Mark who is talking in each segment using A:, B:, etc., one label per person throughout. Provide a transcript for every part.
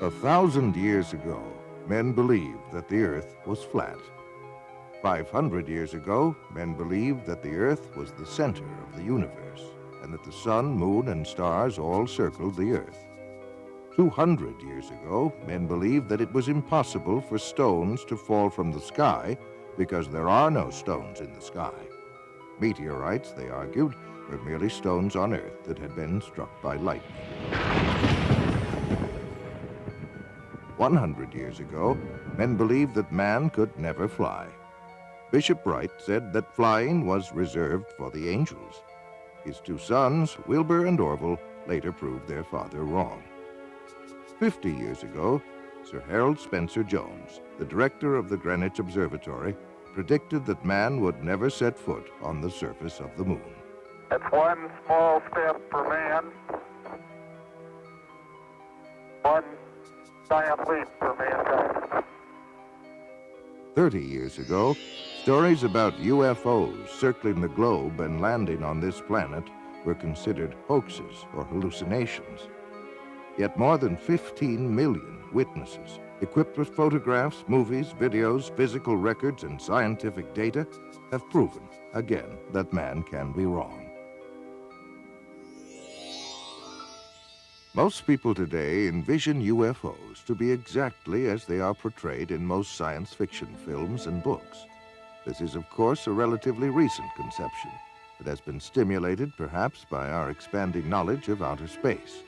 A: 1,000 years ago, men believed that the Earth was flat. 500 years ago, men believed that the Earth was the center of the universe and that the sun, moon, and stars all circled the Earth. 200 years ago, men believed that it was impossible for stones to fall from the sky because there are no stones in the sky. Meteorites, they argued, were merely stones on Earth that had been struck by lightning. 100 years ago, men believed that man could never fly. Bishop Wright said that flying was reserved for the angels. His two sons, Wilbur and Orville, later proved their father wrong. 50 years ago, Sir Harold Spencer Jones, the director of the Greenwich Observatory, predicted that man would never set foot on the surface of the moon.
B: It's one small step for man, one giant leap for mankind.
A: 30 years ago, stories about UFOs circling the globe and landing on this planet were considered hoaxes or hallucinations. Yet more than 15 million witnesses, equipped with photographs, movies, videos, physical records, and scientific data, have proven again that man can be wrong. Most people today envision UFOs to be exactly as they are portrayed in most science fiction films and books. This is, of course, a relatively recent conception that has been stimulated perhaps by our expanding knowledge of outer space.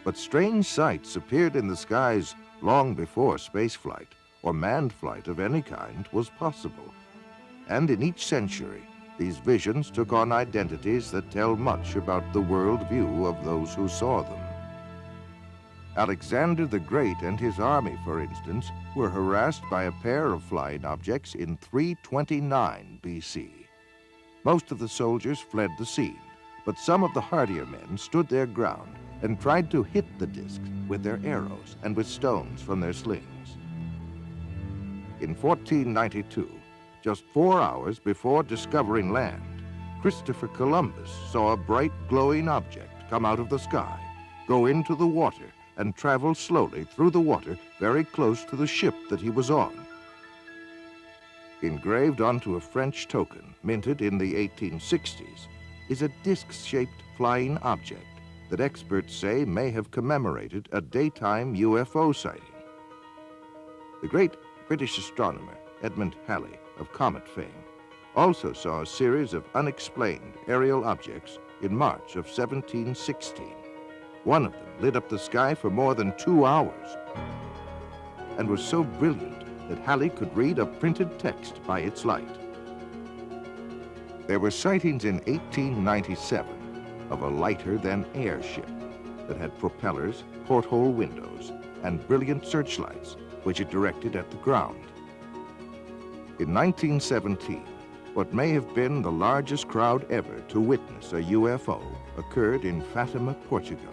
A: But strange sights appeared in the skies long before spaceflight or manned flight of any kind was possible. And in each century, these visions took on identities that tell much about the worldview of those who saw them. Alexander the Great and his army, for instance, were harassed by a pair of flying objects in 329 BC. Most of the soldiers fled the scene, but some of the hardier men stood their ground and tried to hit the discs with their arrows and with stones from their slings. In 1492, just 4 hours before discovering land, Christopher Columbus saw a bright glowing object come out of the sky, go into the water, and travel slowly through the water very close to the ship that he was on. Engraved onto a French token minted in the 1860s is a disc-shaped flying object that experts say may have commemorated a daytime UFO sighting. The great British astronomer Edmund Halley of comet fame also saw a series of unexplained aerial objects in March of 1716. One of them lit up the sky for more than 2 hours and was so brilliant that Halley could read a printed text by its light. There were sightings in 1897 of a lighter-than-air ship that had propellers, porthole windows, and brilliant searchlights, which it directed at the ground. In 1917, what may have been the largest crowd ever to witness a UFO occurred in Fatima, Portugal.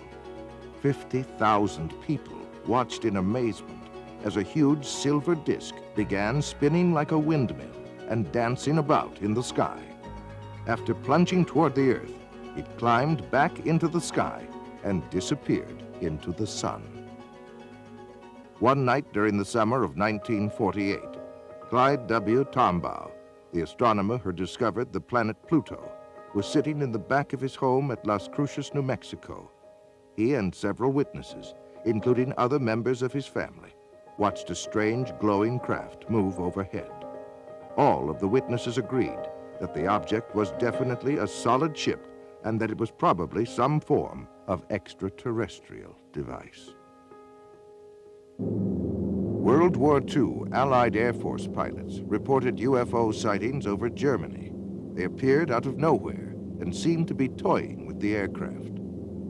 A: 50,000 people watched in amazement as a huge silver disc began spinning like a windmill and dancing about in the sky. After plunging toward the Earth, it climbed back into the sky and disappeared into the sun. One night during the summer of 1948, Clyde W. Tombaugh, the astronomer who discovered the planet Pluto, was sitting in the back of his home at Las Cruces, New Mexico. He and several witnesses, including other members of his family, watched a strange glowing craft move overhead. All of the witnesses agreed that the object was definitely a solid ship and that it was probably some form of extraterrestrial device. World War II Allied Air Force pilots reported UFO sightings over Germany. They appeared out of nowhere and seemed to be toying with the aircraft.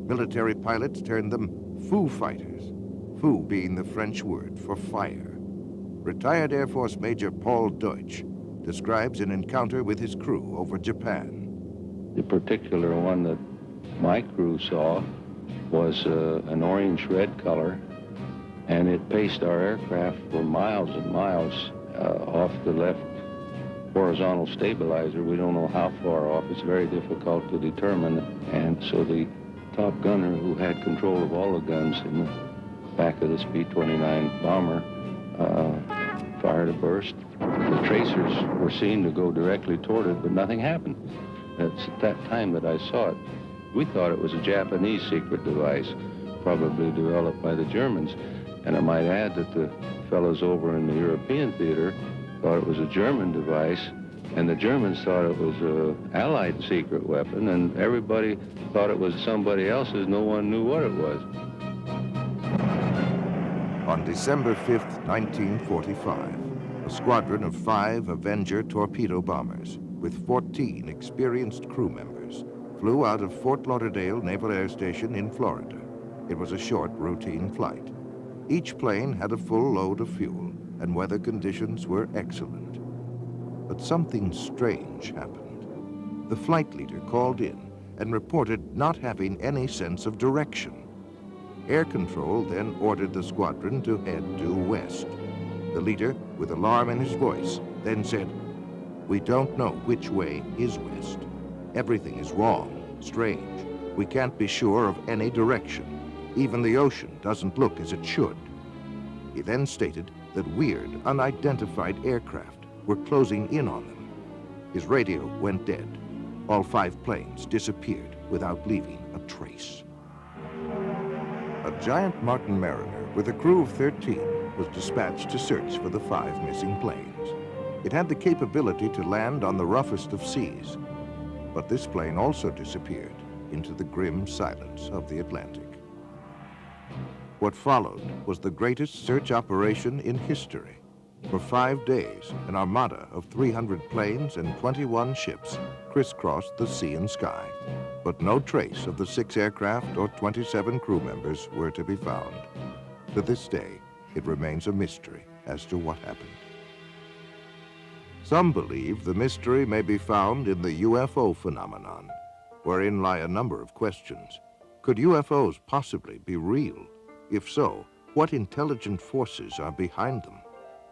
A: Military pilots termed them Foo Fighters, Foo being the French word for fire. Retired Air Force Major Paul Deutsch describes an encounter with his crew over Japan.
C: The particular one that my crew saw was an orange-red color, and it paced our aircraft for miles and miles off the left horizontal stabilizer. We don't know how far off. It's very difficult to determine. And so the top gunner, who had control of all the guns in the back of this B-29 bomber fired a burst. The tracers were seen to go directly toward it, but nothing happened. It's at that time that I saw it. We thought it was a Japanese secret device, probably developed by the Germans. And I might add that the fellows over in the European theater thought it was a German device, and the Germans thought it was an Allied secret weapon, and everybody thought it was somebody else's. No one knew what it was.
A: On December 5th, 1945, a squadron of 5 Avenger torpedo bombers with 14 experienced crew members flew out of Fort Lauderdale Naval Air Station in Florida. It was a short, routine flight. Each plane had a full load of fuel, and weather conditions were excellent. But something strange happened. The flight leader called in and reported not having any sense of direction. Air Control then ordered the squadron to head due west. The leader, with alarm in his voice, then said, "We don't know which way is west. Everything is wrong, strange. We can't be sure of any direction. Even the ocean doesn't look as it should." He then stated that weird, unidentified aircraft were closing in on them. His radio went dead. All 5 planes disappeared without leaving a trace. A giant Martin Mariner with a crew of 13 was dispatched to search for the 5 missing planes. It had the capability to land on the roughest of seas, but this plane also disappeared into the grim silence of the Atlantic. What followed was the greatest search operation in history. For 5 days, an armada of 300 planes and 21 ships crisscrossed the sea and sky, but no trace of the 6 aircraft or 27 crew members were to be found. To this day, it remains a mystery as to what happened. Some believe the mystery may be found in the UFO phenomenon, wherein lie a number of questions. Could UFOs possibly be real? If so, what intelligent forces are behind them?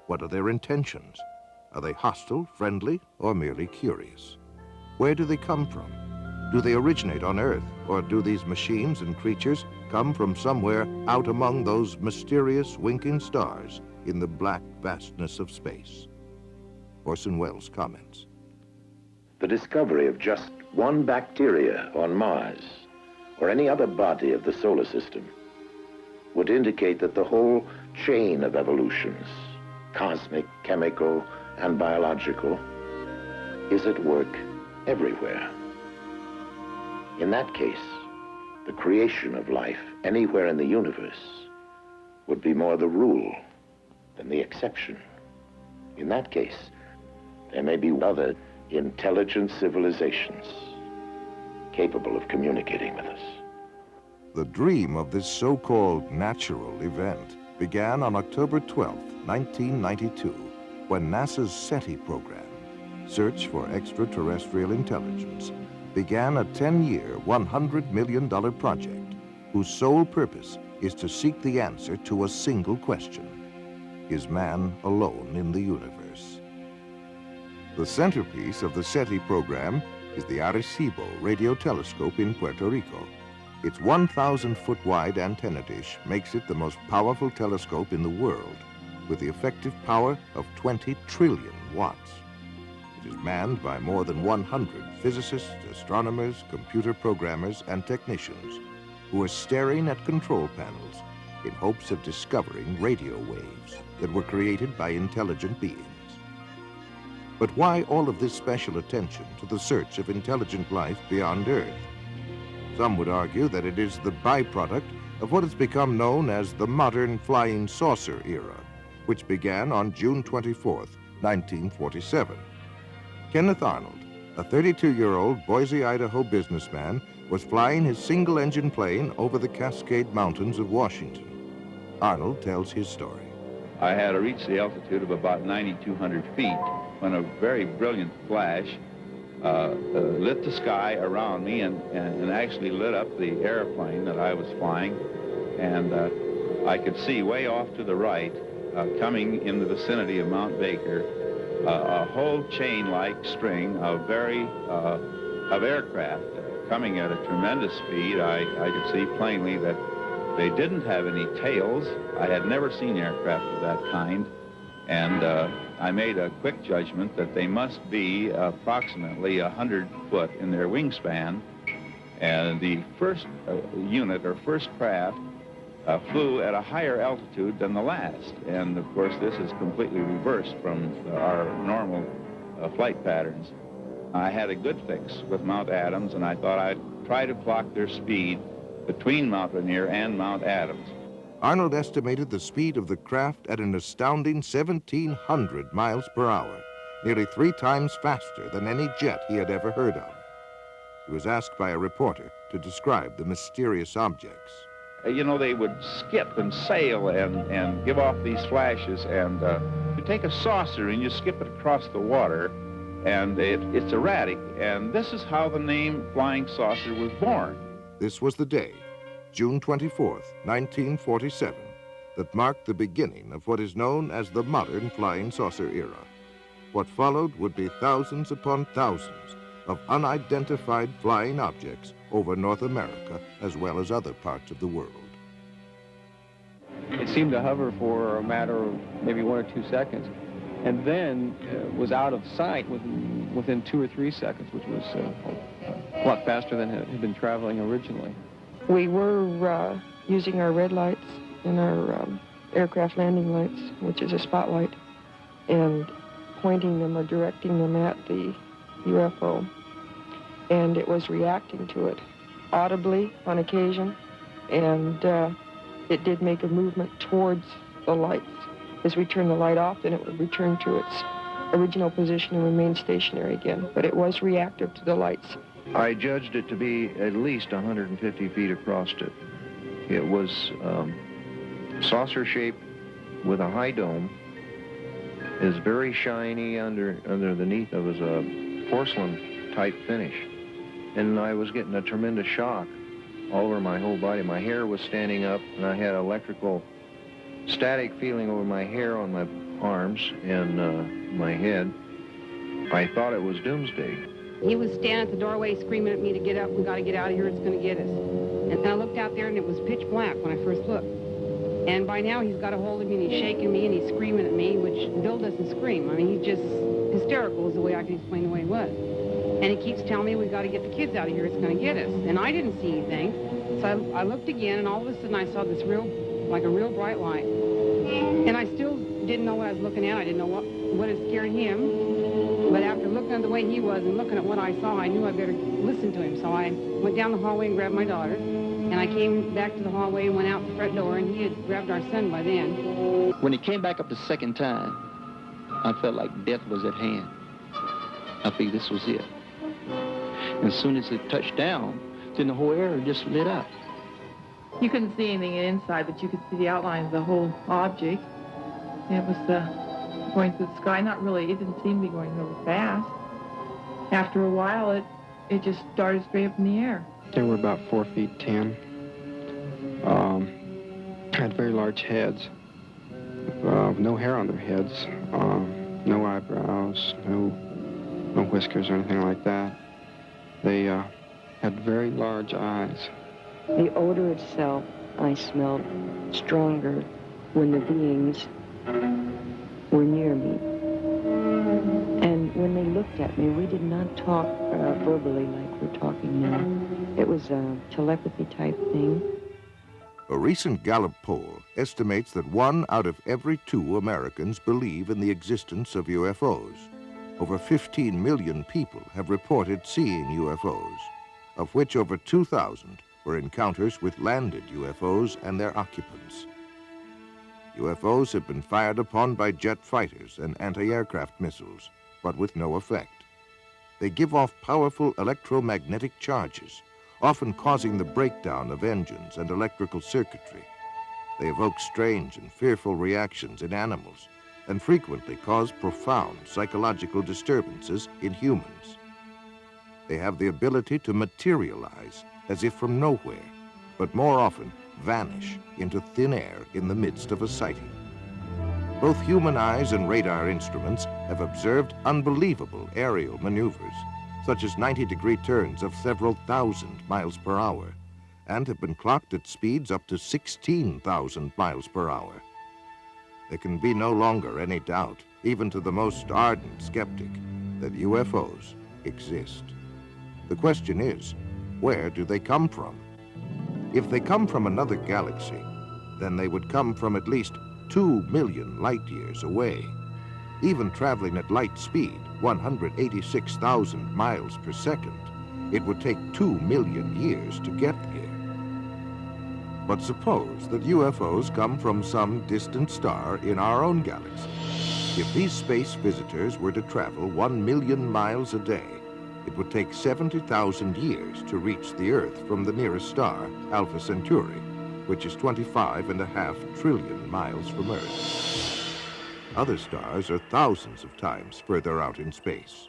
A: What are their intentions? Are they hostile, friendly, or merely curious? Where do they come from? Do they originate on Earth, or do these machines and creatures come from somewhere out among those mysterious winking stars in the black vastness of space? Orson Welles comments.
D: The discovery of just one bacteria on Mars, or any other body of the solar system, would indicate that the whole chain of evolutions, cosmic, chemical, and biological, is at work everywhere. In that case, the creation of life anywhere in the universe would be more the rule than the exception. In that case, there may be other intelligent civilizations capable of communicating with us.
A: The dream of this so-called natural event began on October 12, 1992, when NASA's SETI program, Search for Extraterrestrial Intelligence, began a 10-year, $100 million project whose sole purpose is to seek the answer to a single question: is man alone in the universe? The centerpiece of the SETI program is the Arecibo radio telescope in Puerto Rico. Its 1,000-foot-wide antenna dish makes it the most powerful telescope in the world, with the effective power of 20 trillion watts. It is manned by more than 100 physicists, astronomers, computer programmers, and technicians who are staring at control panels in hopes of discovering radio waves that were created by intelligent beings. But why all of this special attention to the search of intelligent life beyond Earth? Some would argue that it is the byproduct of what has become known as the modern flying saucer era, which began on June 24, 1947. Kenneth Arnold, a 32-year-old Boise, Idaho businessman, was flying his single-engine plane over the Cascade Mountains of Washington. Arnold tells his story.
E: I had reached the altitude of about 9,200 feet when a very brilliant flash lit the sky around me and actually lit up the airplane that I was flying. And I could see way off to the right, coming in the vicinity of Mount Baker, a whole chain-like string of aircraft coming at a tremendous speed. I could see plainly that They didn't have any tails. I had never seen aircraft of that kind, and I made a quick judgment that they must be approximately 100 foot in their wingspan. And the first unit or first craft flew at a higher altitude than the last. And of course, this is completely reversed from our normal flight patterns. I had a good fix with Mount Adams, and I thought I'd try to clock their speed between Mount Rainier and Mount Adams.
A: Arnold estimated the speed of the craft at an astounding 1,700 miles per hour, nearly 3 times faster than any jet he had ever heard of. He was asked by a reporter to describe the mysterious objects.
E: You know, they would skip and sail and give off these flashes, and you take a saucer and you skip it across the water, and it's erratic, and this is how the name Flying Saucer was born.
A: This was the day, June 24th, 1947, that marked the beginning of what is known as the modern flying saucer era. What followed would be thousands upon thousands of unidentified flying objects over North America as well as other parts of the world.
F: It seemed to hover for a matter of maybe 1 or 2 seconds, and then was out of sight within 2 or 3 seconds, which was a lot faster than it had been traveling originally.
G: We were using our red lights and our aircraft landing lights, which is a spotlight, and pointing them or directing them at the UFO. And it was reacting to it audibly on occasion, and it did make a movement towards the lights. As we turned the light off, then it would return to its original position and remain stationary again, but it was reactive to the lights.
H: I judged it to be at least 150 feet across it. It was saucer-shaped with a high dome. It was very shiny underneath. It was a porcelain-type finish. And I was getting a tremendous shock all over my whole body. My hair was standing up, and I had electrical static feeling over my hair on my arms and my head. I thought it was doomsday.
I: He was standing at the doorway screaming at me to get up. We got to get out of here. It's going to get us. And I looked out there, and it was pitch black when I first looked. And by now, he's got a hold of me, and he's shaking me, and he's screaming at me, which Bill doesn't scream. I mean, he's just hysterical is the way I can explain the way he was. And he keeps telling me, we got to get the kids out of here. It's going to get us. And I didn't see anything. So I looked again, and all of a sudden, I saw this like a real bright light. And I still didn't know what I was looking at. I didn't know what had scared him. But after looking at the way he was and looking at what I saw, I knew I better listen to him. So I went down the hallway and grabbed my daughter. And I came back to the hallway and went out the front door, and he had grabbed our son by then.
J: When he came back up the second time, I felt like death was at hand. I figured this was it. And as soon as it touched down, then the whole area just lit up.
K: You couldn't see anything inside, but you could see the outline of the whole object. It was going through the sky. Not really, it didn't seem to be going really fast. After a while, it just started straight up in the air.
F: They were about 4 feet 10. Had very large heads, no hair on their heads, no eyebrows, no whiskers or anything like that. They had very large eyes.
L: The odor itself, I smelled stronger when the beings were near me. And when they looked at me, we did not talk verbally like we're talking now. It was a telepathy type thing.
A: A recent Gallup poll estimates that 1 out of every 2 Americans believe in the existence of UFOs. Over 15 million people have reported seeing UFOs, of which over 2,000 were encounters with landed UFOs and their occupants. UFOs have been fired upon by jet fighters and anti-aircraft missiles, but with no effect. They give off powerful electromagnetic charges, often causing the breakdown of engines and electrical circuitry. They evoke strange and fearful reactions in animals and frequently cause profound psychological disturbances in humans. They have the ability to materialize as if from nowhere, but more often vanish into thin air in the midst of a sighting. Both human eyes and radar instruments have observed unbelievable aerial maneuvers, such as 90-degree turns of several thousand miles per hour, and have been clocked at speeds up to 16,000 miles per hour. There can be no longer any doubt, even to the most ardent skeptic, that UFOs exist. The question is, where do they come from? If they come from another galaxy, then they would come from at least 2 million light years away. Even traveling at light speed, 186,000 miles per second, it would take 2 million years to get here. But suppose that UFOs come from some distant star in our own galaxy. If these space visitors were to travel 1 million miles a day, it would take 70,000 years to reach the Earth from the nearest star, Alpha Centauri, which is 25.5 trillion miles from Earth. Other stars are thousands of times further out in space.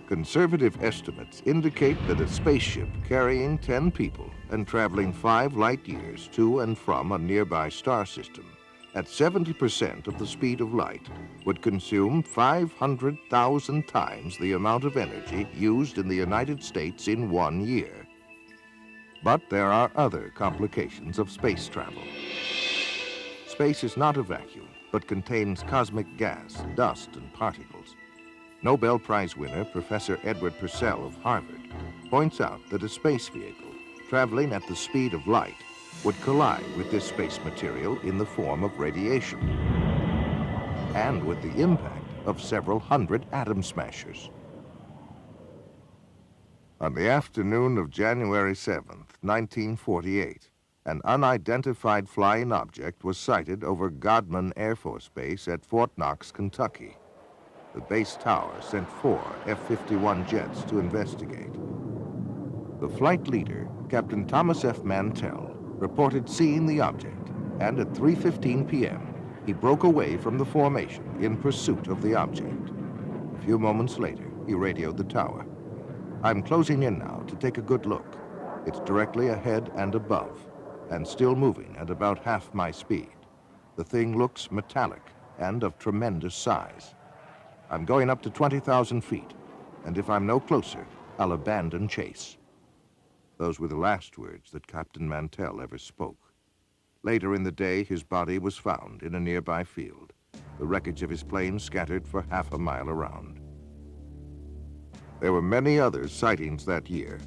A: Conservative estimates indicate that a spaceship carrying 10 people and traveling 5 light years to and from a nearby star system at 70% of the speed of light would consume 500,000 times the amount of energy used in the United States in 1 year. But there are other complications of space travel. Space is not a vacuum, but contains cosmic gas, dust, and particles. Nobel Prize winner Professor Edward Purcell of Harvard points out that a space vehicle traveling at the speed of light would collide with this space material in the form of radiation and with the impact of several hundred atom smashers. On the afternoon of January 7th, 1948, an unidentified flying object was sighted over Godman Air Force Base at Fort Knox, Kentucky. The base tower sent 4 F-51 jets to investigate. The flight leader, Captain Thomas F. Mantell, reported seeing the object, and at 3:15 p.m., he broke away from the formation in pursuit of the object. A few moments later, he radioed the tower. "I'm closing in now to take a good look. It's directly ahead and above, and still moving at about half my speed. The thing looks metallic and of tremendous size. I'm going up to 20,000 feet, and if I'm no closer, I'll abandon chase." Those were the last words that Captain Mantell ever spoke. Later in the day, his body was found in a nearby field, the wreckage of his plane scattered for half a mile around. There were many other sightings that year.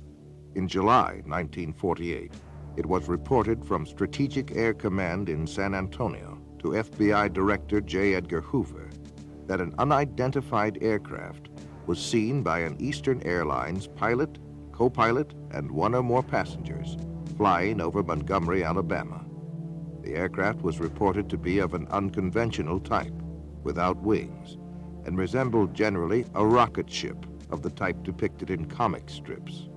A: In July 1948, it was reported from Strategic Air Command in San Antonio to FBI Director J. Edgar Hoover that an unidentified aircraft was seen by an Eastern Airlines pilot, co-pilot, and 1 or more passengers flying over Montgomery, Alabama. The aircraft was reported to be of an unconventional type, without wings, and resembled generally a rocket ship of the type depicted in comic strips.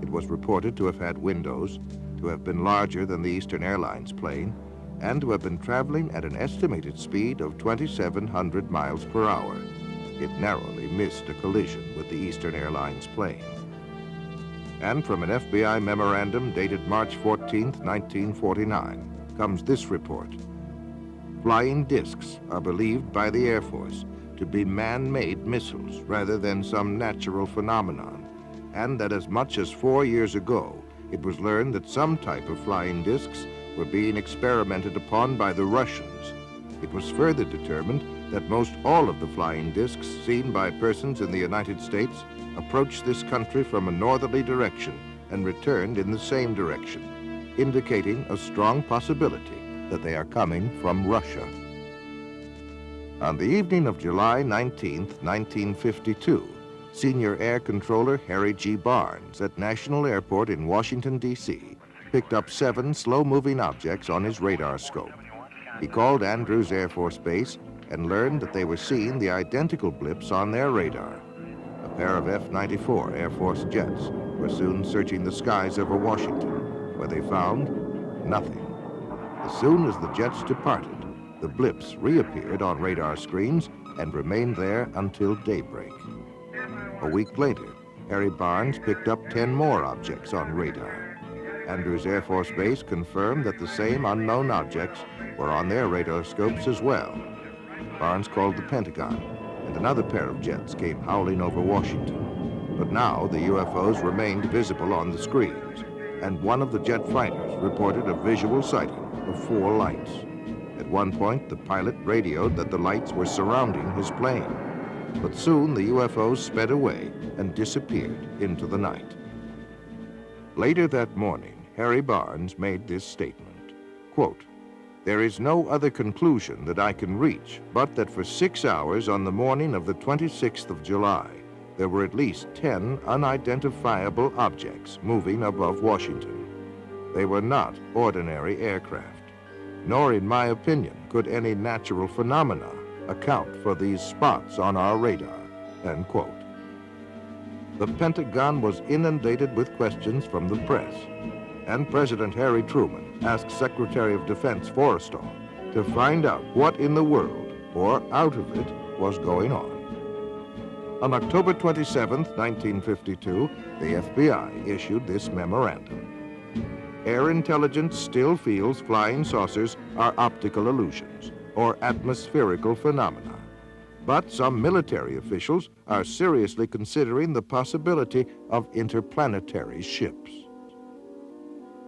A: It was reported to have had windows, to have been larger than the Eastern Airlines plane, and to have been traveling at an estimated speed of 2,700 miles per hour. It narrowly missed a collision with the Eastern Airlines plane. And from an FBI memorandum dated March 14, 1949, comes this report. Flying discs are believed by the Air Force to be man-made missiles rather than some natural phenomenon, and that as much as 4 years ago, it was learned that some type of flying discs were being experimented upon by the Russians. It was further determined that most all of the flying discs seen by persons in the United States approached this country from a northerly direction and returned in the same direction, indicating a strong possibility that they are coming from Russia. On the evening of July 19, 1952, Senior Air Controller Harry G. Barnes at National Airport in Washington, D.C., picked up 7 slow-moving objects on his radar scope. He called Andrews Air Force Base and learned that they were seeing the identical blips on their radar. A pair of F-94 Air Force jets were soon searching the skies over Washington, where they found nothing. As soon as the jets departed, the blips reappeared on radar screens and remained there until daybreak. A week later, Harry Barnes picked up 10 more objects on radar. Andrews Air Force Base confirmed that the same unknown objects were on their radar scopes as well. Barnes called the Pentagon, and another pair of jets came howling over Washington. But now the UFOs remained visible on the screens, and one of the jet fighters reported a visual sighting of 4 lights. At one point, the pilot radioed that the lights were surrounding his plane, but soon the UFOs sped away and disappeared into the night. Later that morning, Harry Barnes made this statement, quote, "There is no other conclusion that I can reach but that for 6 hours on the morning of the 26th of July, there were at least 10 unidentifiable objects moving above Washington. They were not ordinary aircraft, nor in my opinion could any natural phenomena account for these spots on our radar," end quote. The Pentagon was inundated with questions from the press, and President Harry Truman asked Secretary of Defense Forrestal to find out what in the world, or out of it, was going on. On October 27, 1952, the FBI issued this memorandum. Air intelligence still feels flying saucers are optical illusions or atmospherical phenomena, but some military officials are seriously considering the possibility of interplanetary ships.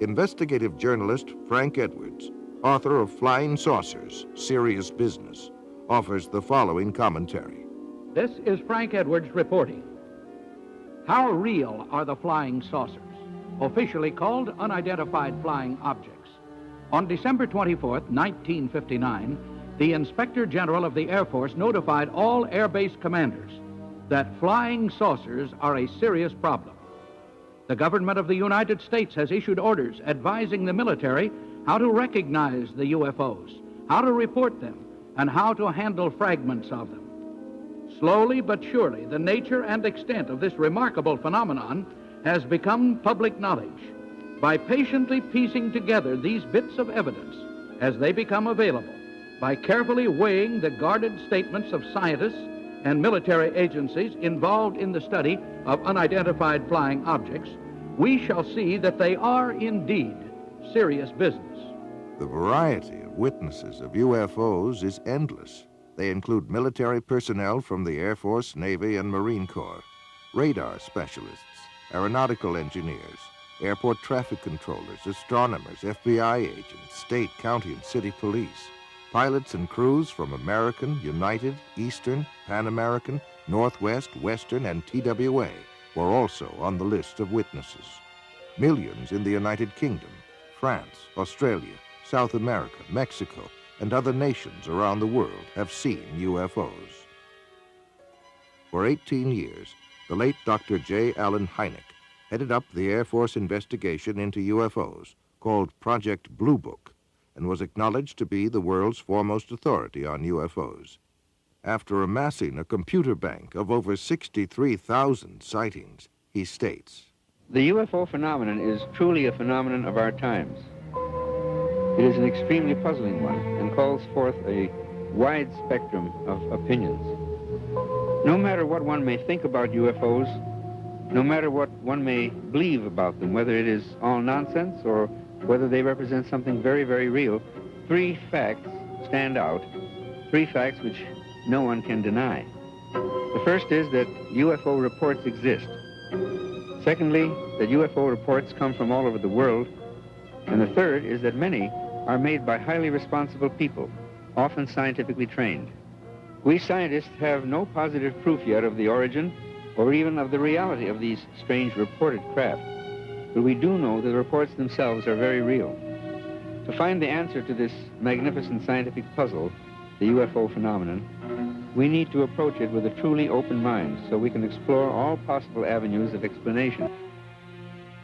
A: Investigative journalist Frank Edwards, author of Flying Saucers, Serious Business, offers the following commentary.
M: This is Frank Edwards reporting. How real are the flying saucers, officially called unidentified flying objects? On December 24th, 1959, the Inspector General of the Air Force notified all Air Base commanders that flying saucers are a serious problem. The government of the United States has issued orders advising the military how to recognize the UFOs, how to report them, and how to handle fragments of them. Slowly but surely, the nature and extent of this remarkable phenomenon has become public knowledge. By patiently piecing together these bits of evidence as they become available, by carefully weighing the guarded statements of scientists and military agencies involved in the study of unidentified flying objects, we shall see that they are indeed serious business.
A: The variety of witnesses of UFOs is endless. They include military personnel from the Air Force, Navy, and Marine Corps, radar specialists, aeronautical engineers, airport traffic controllers, astronomers, FBI agents, state, county, and city police, pilots and crews from American, United, Eastern, Pan American, Northwest, Western, and TWA were also on the list of witnesses. Millions in the United Kingdom, France, Australia, South America, Mexico, and other nations around the world have seen UFOs. For 18 years, the late Dr. J. Allen Hynek headed up the Air Force investigation into UFOs called Project Blue Book and was acknowledged to be the world's foremost authority on UFOs. After amassing a computer bank of over 63,000 sightings, he states,
J: "The UFO phenomenon is truly a phenomenon of our times. It is an extremely puzzling one and calls forth a wide spectrum of opinions. No matter what one may think about UFOs, no matter what one may believe about them, whether it is all nonsense or whether they represent something very, very real, 3 facts stand out, 3 facts which no one can deny. The first is that UFO reports exist. Secondly, that UFO reports come from all over the world. And the third is that many are made by highly responsible people, often scientifically trained. We scientists have no positive proof yet of the origin or even of the reality of these strange reported craft, but we do know that the reports themselves are very real. To find the answer to this magnificent scientific puzzle, the UFO phenomenon, we need to approach it with a truly open mind so we can explore all possible avenues of explanation."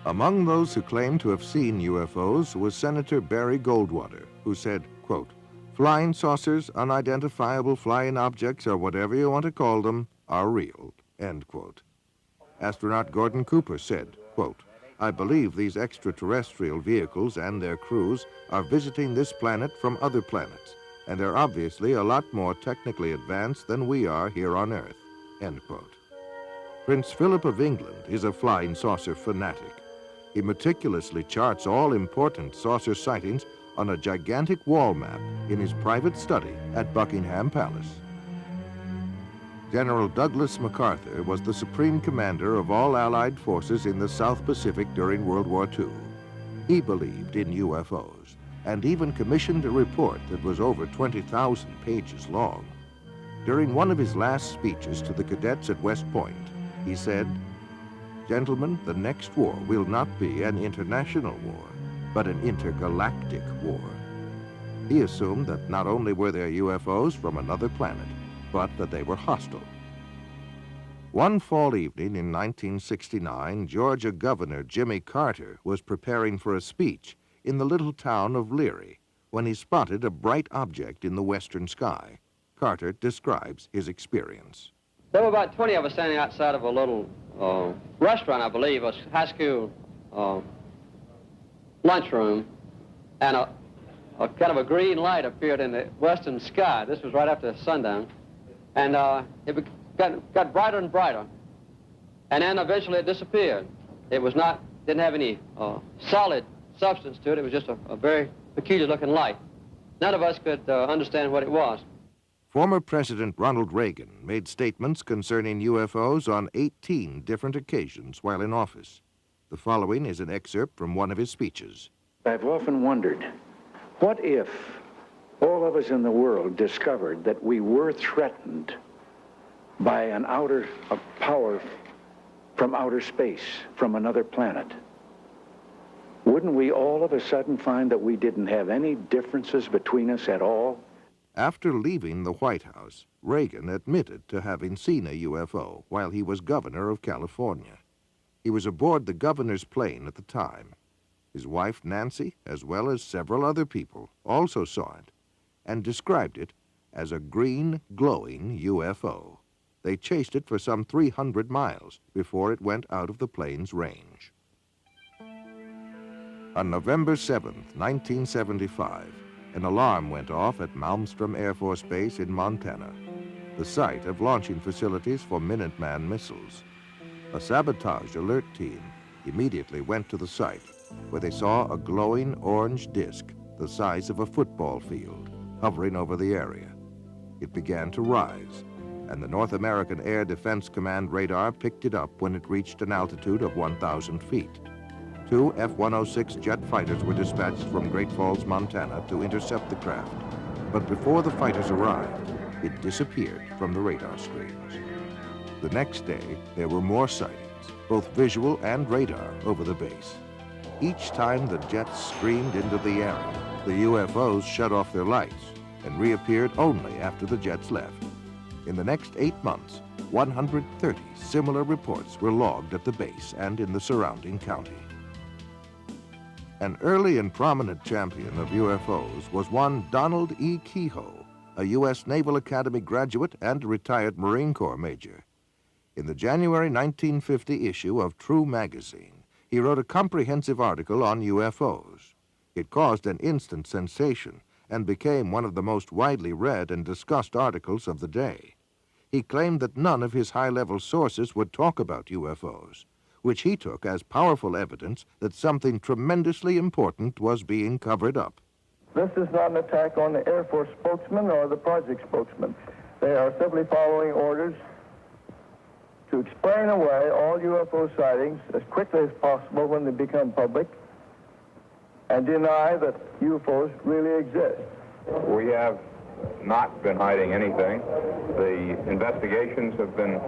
A: Among those who claimed to have seen UFOs was Senator Barry Goldwater, who said, quote, "Flying saucers, unidentifiable flying objects, or whatever you want to call them, are real," end quote. Astronaut Gordon Cooper said, quote, "I believe these extraterrestrial vehicles and their crews are visiting this planet from other planets, and are obviously a lot more technically advanced than we are here on Earth," end quote. Prince Philip of England is a flying saucer fanatic. He meticulously charts all important saucer sightings on a gigantic wall map in his private study at Buckingham Palace. General Douglas MacArthur was the supreme commander of all Allied forces in the South Pacific during World War II. He believed in UFOs and even commissioned a report that was over 20,000 pages long. During one of his last speeches to the cadets at West Point, he said, "Gentlemen, the next war will not be an international war, but an intergalactic war." He assumed that not only were there UFOs from another planet, but that they were hostile. One fall evening in 1969, Georgia Governor Jimmy Carter was preparing for a speech in the little town of Leary when he spotted a bright object in the western sky. Carter describes his experience.
N: There were about 20 of us standing outside of a little restaurant, I believe, a high school lunchroom, and a kind of a green light appeared in the western sky. This was right after sundown, and it got brighter and brighter, and then eventually it disappeared. It was not, didn't have any solid substance to it. It was just a very peculiar-looking light. None of us could understand what it was.
A: Former President Ronald Reagan made statements concerning UFOs on 18 different occasions while in office. The following is an excerpt from one of his speeches.
O: I've often wondered, what if all of us in the world discovered that we were threatened by a power from outer space, from another planet? Wouldn't we all of a sudden find that we didn't have any differences between us at all?
A: After leaving the White House, Reagan admitted to having seen a UFO while he was governor of California. He was aboard the governor's plane at the time. His wife, Nancy, as well as several other people, also saw it and described it as a green, glowing UFO. They chased it for some 300 miles before it went out of the plane's range. On November 7th, 1975, an alarm went off at Malmstrom Air Force Base in Montana, the site of launching facilities for Minuteman missiles. A sabotage alert team immediately went to the site, where they saw a glowing orange disk the size of a football field hovering over the area. It began to rise, and the North American Air Defense Command radar picked it up when it reached an altitude of 1,000 feet. 2 F-106 jet fighters were dispatched from Great Falls, Montana to intercept the craft. But before the fighters arrived, it disappeared from the radar screens. The next day, there were more sightings, both visual and radar, over the base. Each time the jets screamed into the area, the UFOs shut off their lights and reappeared only after the jets left. In the next 8 months, 130 similar reports were logged at the base and in the surrounding county. An early and prominent champion of UFOs was one Donald E. Kehoe, a U.S. Naval Academy graduate and retired Marine Corps major. In the January 1950 issue of True magazine, he wrote a comprehensive article on UFOs. It caused an instant sensation and became one of the most widely read and discussed articles of the day. He claimed that none of his high-level sources would talk about UFOs, which he took as powerful evidence that something tremendously important was being covered up.
B: This is not an attack on the Air Force spokesman or the project spokesman. They are simply following orders to explain away all UFO sightings as quickly as possible when they become public and deny that UFOs really exist.
P: We have not been hiding anything. The investigations have been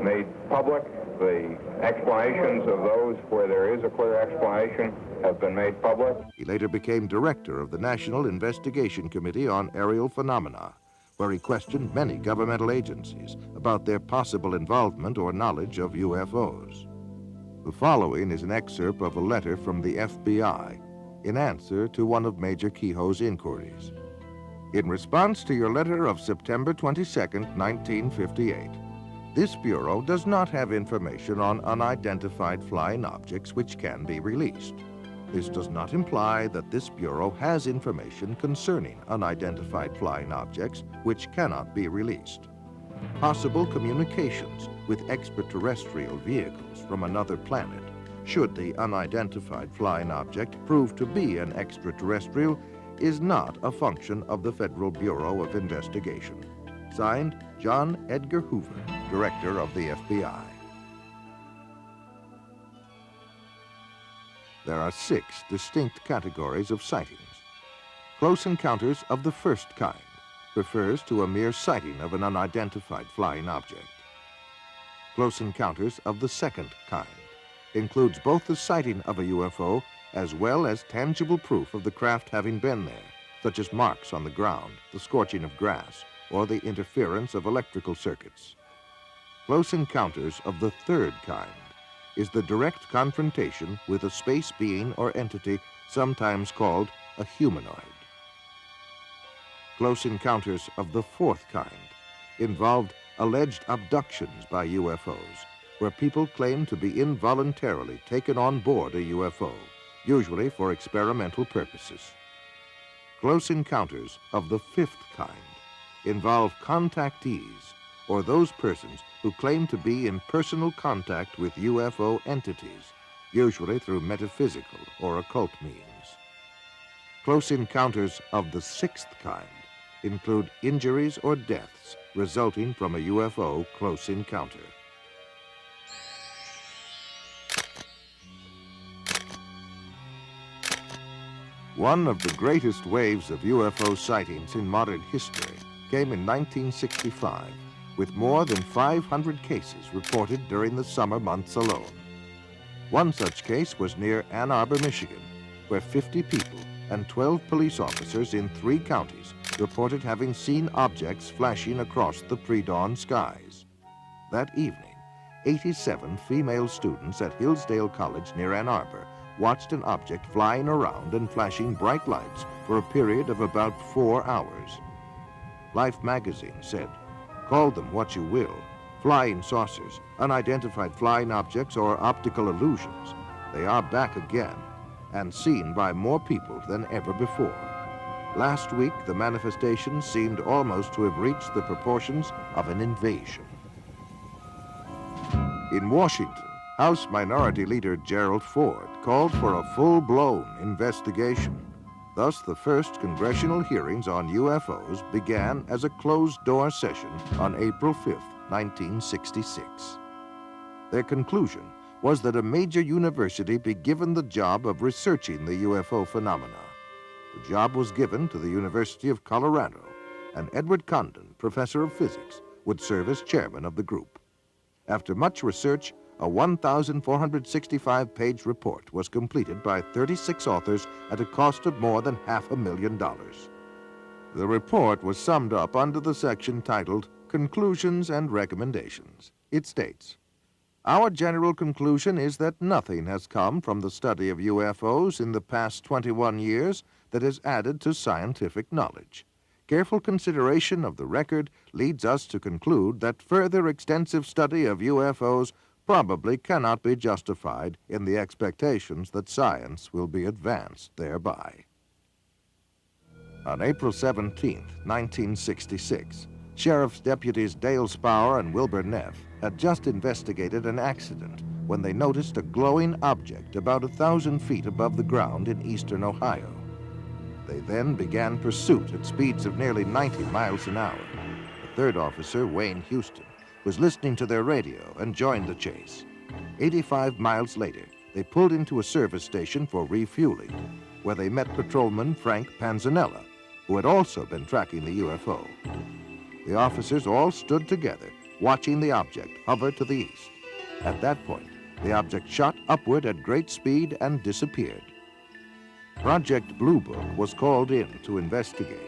P: made public. The explanations of those where there is a clear explanation have been made public.
A: He later became director of the National Investigation Committee on Aerial Phenomena, where he questioned many governmental agencies about their possible involvement or knowledge of UFOs. The following is an excerpt of a letter from the FBI in answer to one of Major Kehoe's inquiries. In response to your letter of September 22, 1958, this Bureau does not have information on unidentified flying objects which can be released. This does not imply that this Bureau has information concerning unidentified flying objects which cannot be released. Possible communications with extraterrestrial vehicles from another planet, should the unidentified flying object prove to be an extraterrestrial, is not a function of the Federal Bureau of Investigation. Signed, John Edgar Hoover, Director of the FBI. There are 6 distinct categories of sightings. Close encounters of the first kind refers to a mere sighting of an unidentified flying object. Close encounters of the second kind includes both the sighting of a UFO as well as tangible proof of the craft having been there, such as marks on the ground, the scorching of grass, or the interference of electrical circuits. Close encounters of the third kind is the direct confrontation with a space being or entity sometimes called a humanoid. Close encounters of the fourth kind involved alleged abductions by UFOs, where people claim to be involuntarily taken on board a UFO, usually for experimental purposes. Close encounters of the fifth kind involve contactees, or those persons who claim to be in personal contact with UFO entities, usually through metaphysical or occult means. Close encounters of the sixth kind include injuries or deaths resulting from a UFO close encounter. One of the greatest waves of UFO sightings in modern history came in 1965, with more than 500 cases reported during the summer months alone. One such case was near Ann Arbor, Michigan, where 50 people and 12 police officers in 3 counties reported having seen objects flashing across the pre-dawn skies. That evening, 87 female students at Hillsdale College near Ann Arbor watched an object flying around and flashing bright lights for a period of about 4 hours. Life magazine said, "Call them what you will, flying saucers, unidentified flying objects, or optical illusions. They are back again and seen by more people than ever before." Last week, the manifestation seemed almost to have reached the proportions of an invasion. In Washington, House Minority Leader Gerald Ford called for a full-blown investigation. Thus, the first congressional hearings on UFOs began as a closed-door session on April 5, 1966. Their conclusion was that a major university be given the job of researching the UFO phenomena. The job was given to the University of Colorado, and Edward Condon, professor of physics, would serve as chairman of the group. After much research, a 1,465-page report was completed by 36 authors at a cost of more than $500,000. The report was summed up under the section titled Conclusions and Recommendations. It states, "Our general conclusion is that nothing has come from the study of UFOs in the past 21 years that has added to scientific knowledge. Careful consideration of the record leads us to conclude that further extensive study of UFOs probably cannot be justified in the expectations that science will be advanced thereby." On April 17, 1966, Sheriff's Deputies Dale Spower and Wilbur Neff had just investigated an accident when they noticed a glowing object about 1,000 feet above the ground in eastern Ohio. They then began pursuit at speeds of nearly 90 miles an hour. The third officer, Wayne Houston, was listening to their radio and joined the chase. 85 miles later, they pulled into a service station for refueling, where they met patrolman Frank Panzanella, who had also been tracking the UFO. The officers all stood together, watching the object hover to the east. At that point, the object shot upward at great speed and disappeared. Project Blue Book was called in to investigate.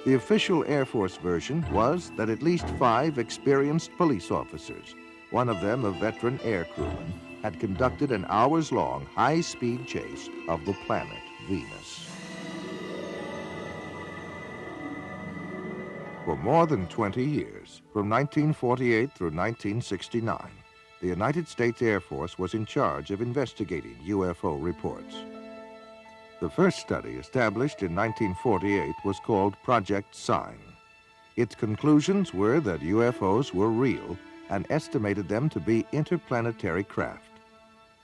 A: The official Air Force version was that at least 5 experienced police officers, one of them a veteran air crewman, had conducted an hours-long high-speed chase of the planet Venus. For more than 20 years, from 1948 through 1969, the United States Air Force was in charge of investigating UFO reports. The first study, established in 1948, was called Project Sign. Its conclusions were that UFOs were real and estimated them to be interplanetary craft.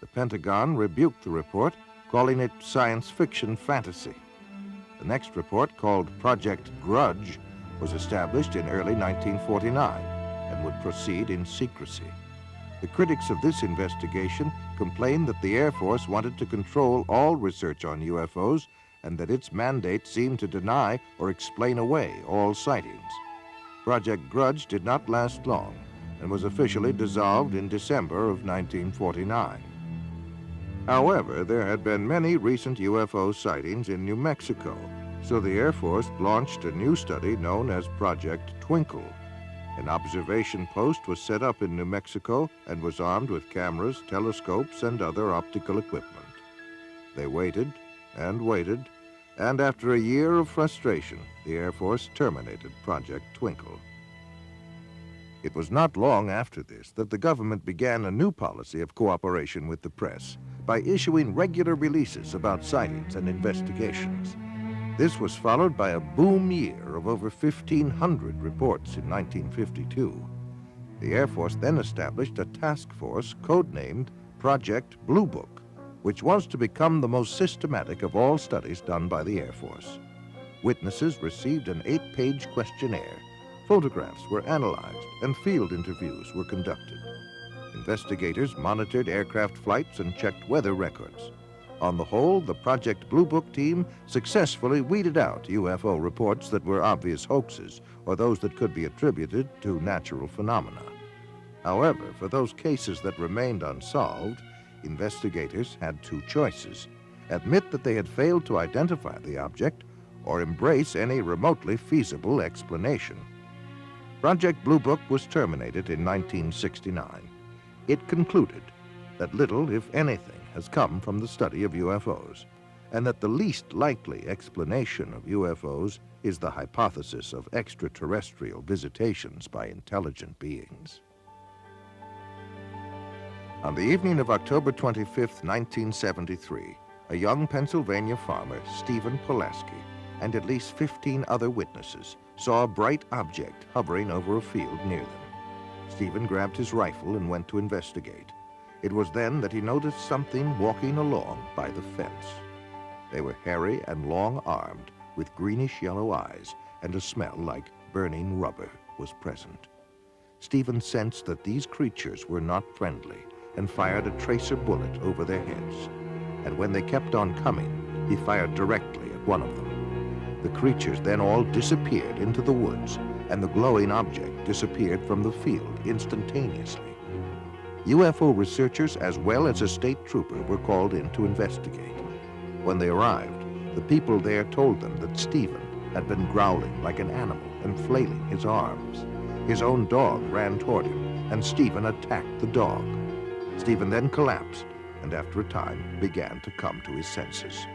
A: The Pentagon rebuked the report, calling it science fiction fantasy. The next report, called Project Grudge, was established in early 1949 and would proceed in secrecy. The critics of this investigation complained that the Air Force wanted to control all research on UFOs and that its mandate seemed to deny or explain away all sightings. Project Grudge did not last long and was officially dissolved in December of 1949. However, there had been many recent UFO sightings in New Mexico, so the Air Force launched a new study known as Project Twinkle. An observation post was set up in New Mexico and was armed with cameras, telescopes, and other optical equipment. They waited and waited, and after a year of frustration, the Air Force terminated Project Twinkle. It was not long after this that the government began a new policy of cooperation with the press by issuing regular releases about sightings and investigations. This was followed by a boom year of over 1,500 reports in 1952. The Air Force then established a task force codenamed Project Blue Book, which was to become the most systematic of all studies done by the Air Force. Witnesses received an 8-page questionnaire, photographs were analyzed, and field interviews were conducted. Investigators monitored aircraft flights and checked weather records. On the whole, the Project Blue Book team successfully weeded out UFO reports that were obvious hoaxes or those that could be attributed to natural phenomena. However, for those cases that remained unsolved, investigators had two choices: admit that they had failed to identify the object or embrace any remotely feasible explanation. Project Blue Book was terminated in 1969. It concluded that little, if anything, has come from the study of UFOs, and that the least likely explanation of UFOs is the hypothesis of extraterrestrial visitations by intelligent beings. On the evening of October 25, 1973, a young Pennsylvania farmer, Stephen Pulaski, and at least 15 other witnesses saw a bright object hovering over a field near them. Stephen grabbed his rifle and went to investigate. It was then that he noticed something walking along by the fence. They were hairy and long-armed, with greenish-yellow eyes, and a smell like burning rubber was present. Stephen sensed that these creatures were not friendly and fired a tracer bullet over their heads. And when they kept on coming, he fired directly at one of them. The creatures then all disappeared into the woods, and the glowing object disappeared from the field instantaneously. UFO researchers as well as a state trooper were called in to investigate. When they arrived, the people there told them that Stephen had been growling like an animal and flailing his arms. His own dog ran toward him, and Stephen attacked the dog. Stephen then collapsed, and after a time began to come to his senses.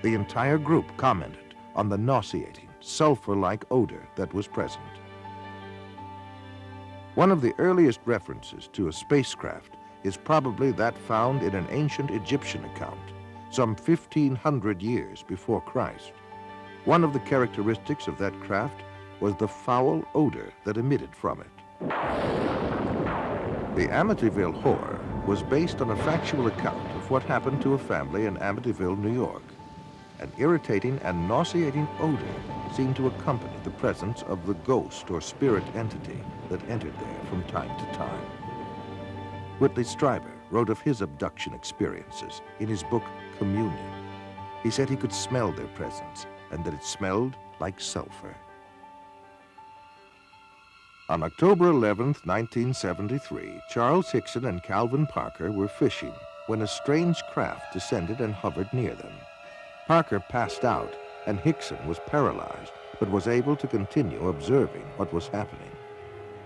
A: The entire group commented on the nauseating, sulfur-like odor that was present. One of the earliest references to a spacecraft is probably that found in an ancient Egyptian account, some 1,500 years before Christ. One of the characteristics of that craft was the foul odor that emitted from it. The Amityville Horror was based on a factual account of what happened to a family in Amityville, New York. An irritating and nauseating odor seemed to accompany the presence of the ghost or spirit entity that entered there from time to time. Whitley Strieber wrote of his abduction experiences in his book, Communion. He said he could smell their presence and that it smelled like sulfur. On October 11th, 1973, Charles Hickson and Calvin Parker were fishing when a strange craft descended and hovered near them. Parker passed out, and Hickson was paralyzed, but was able to continue observing what was happening.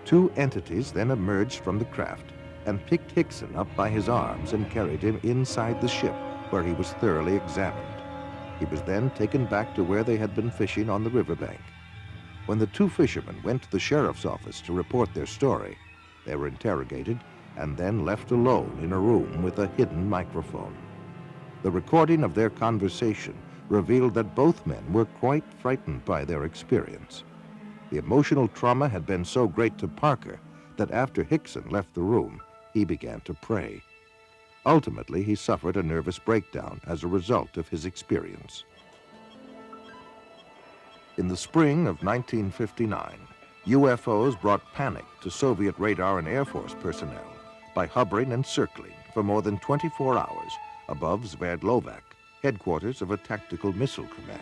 A: Two entities then emerged from the craft and picked Hickson up by his arms and carried him inside the ship, where he was thoroughly examined. He was then taken back to where they had been fishing on the riverbank. When the two fishermen went to the sheriff's office to report their story, they were interrogated and then left alone in a room with a hidden microphone. The recording of their conversation revealed that both men were quite frightened by their experience. The emotional trauma had been so great to Parker that after Hickson left the room, he began to pray. Ultimately, he suffered a nervous breakdown as a result of his experience. In the spring of 1959, UFOs brought panic to Soviet radar and Air Force personnel by hovering and circling for more than 24 hours above Sverdlovak, headquarters of a tactical missile command.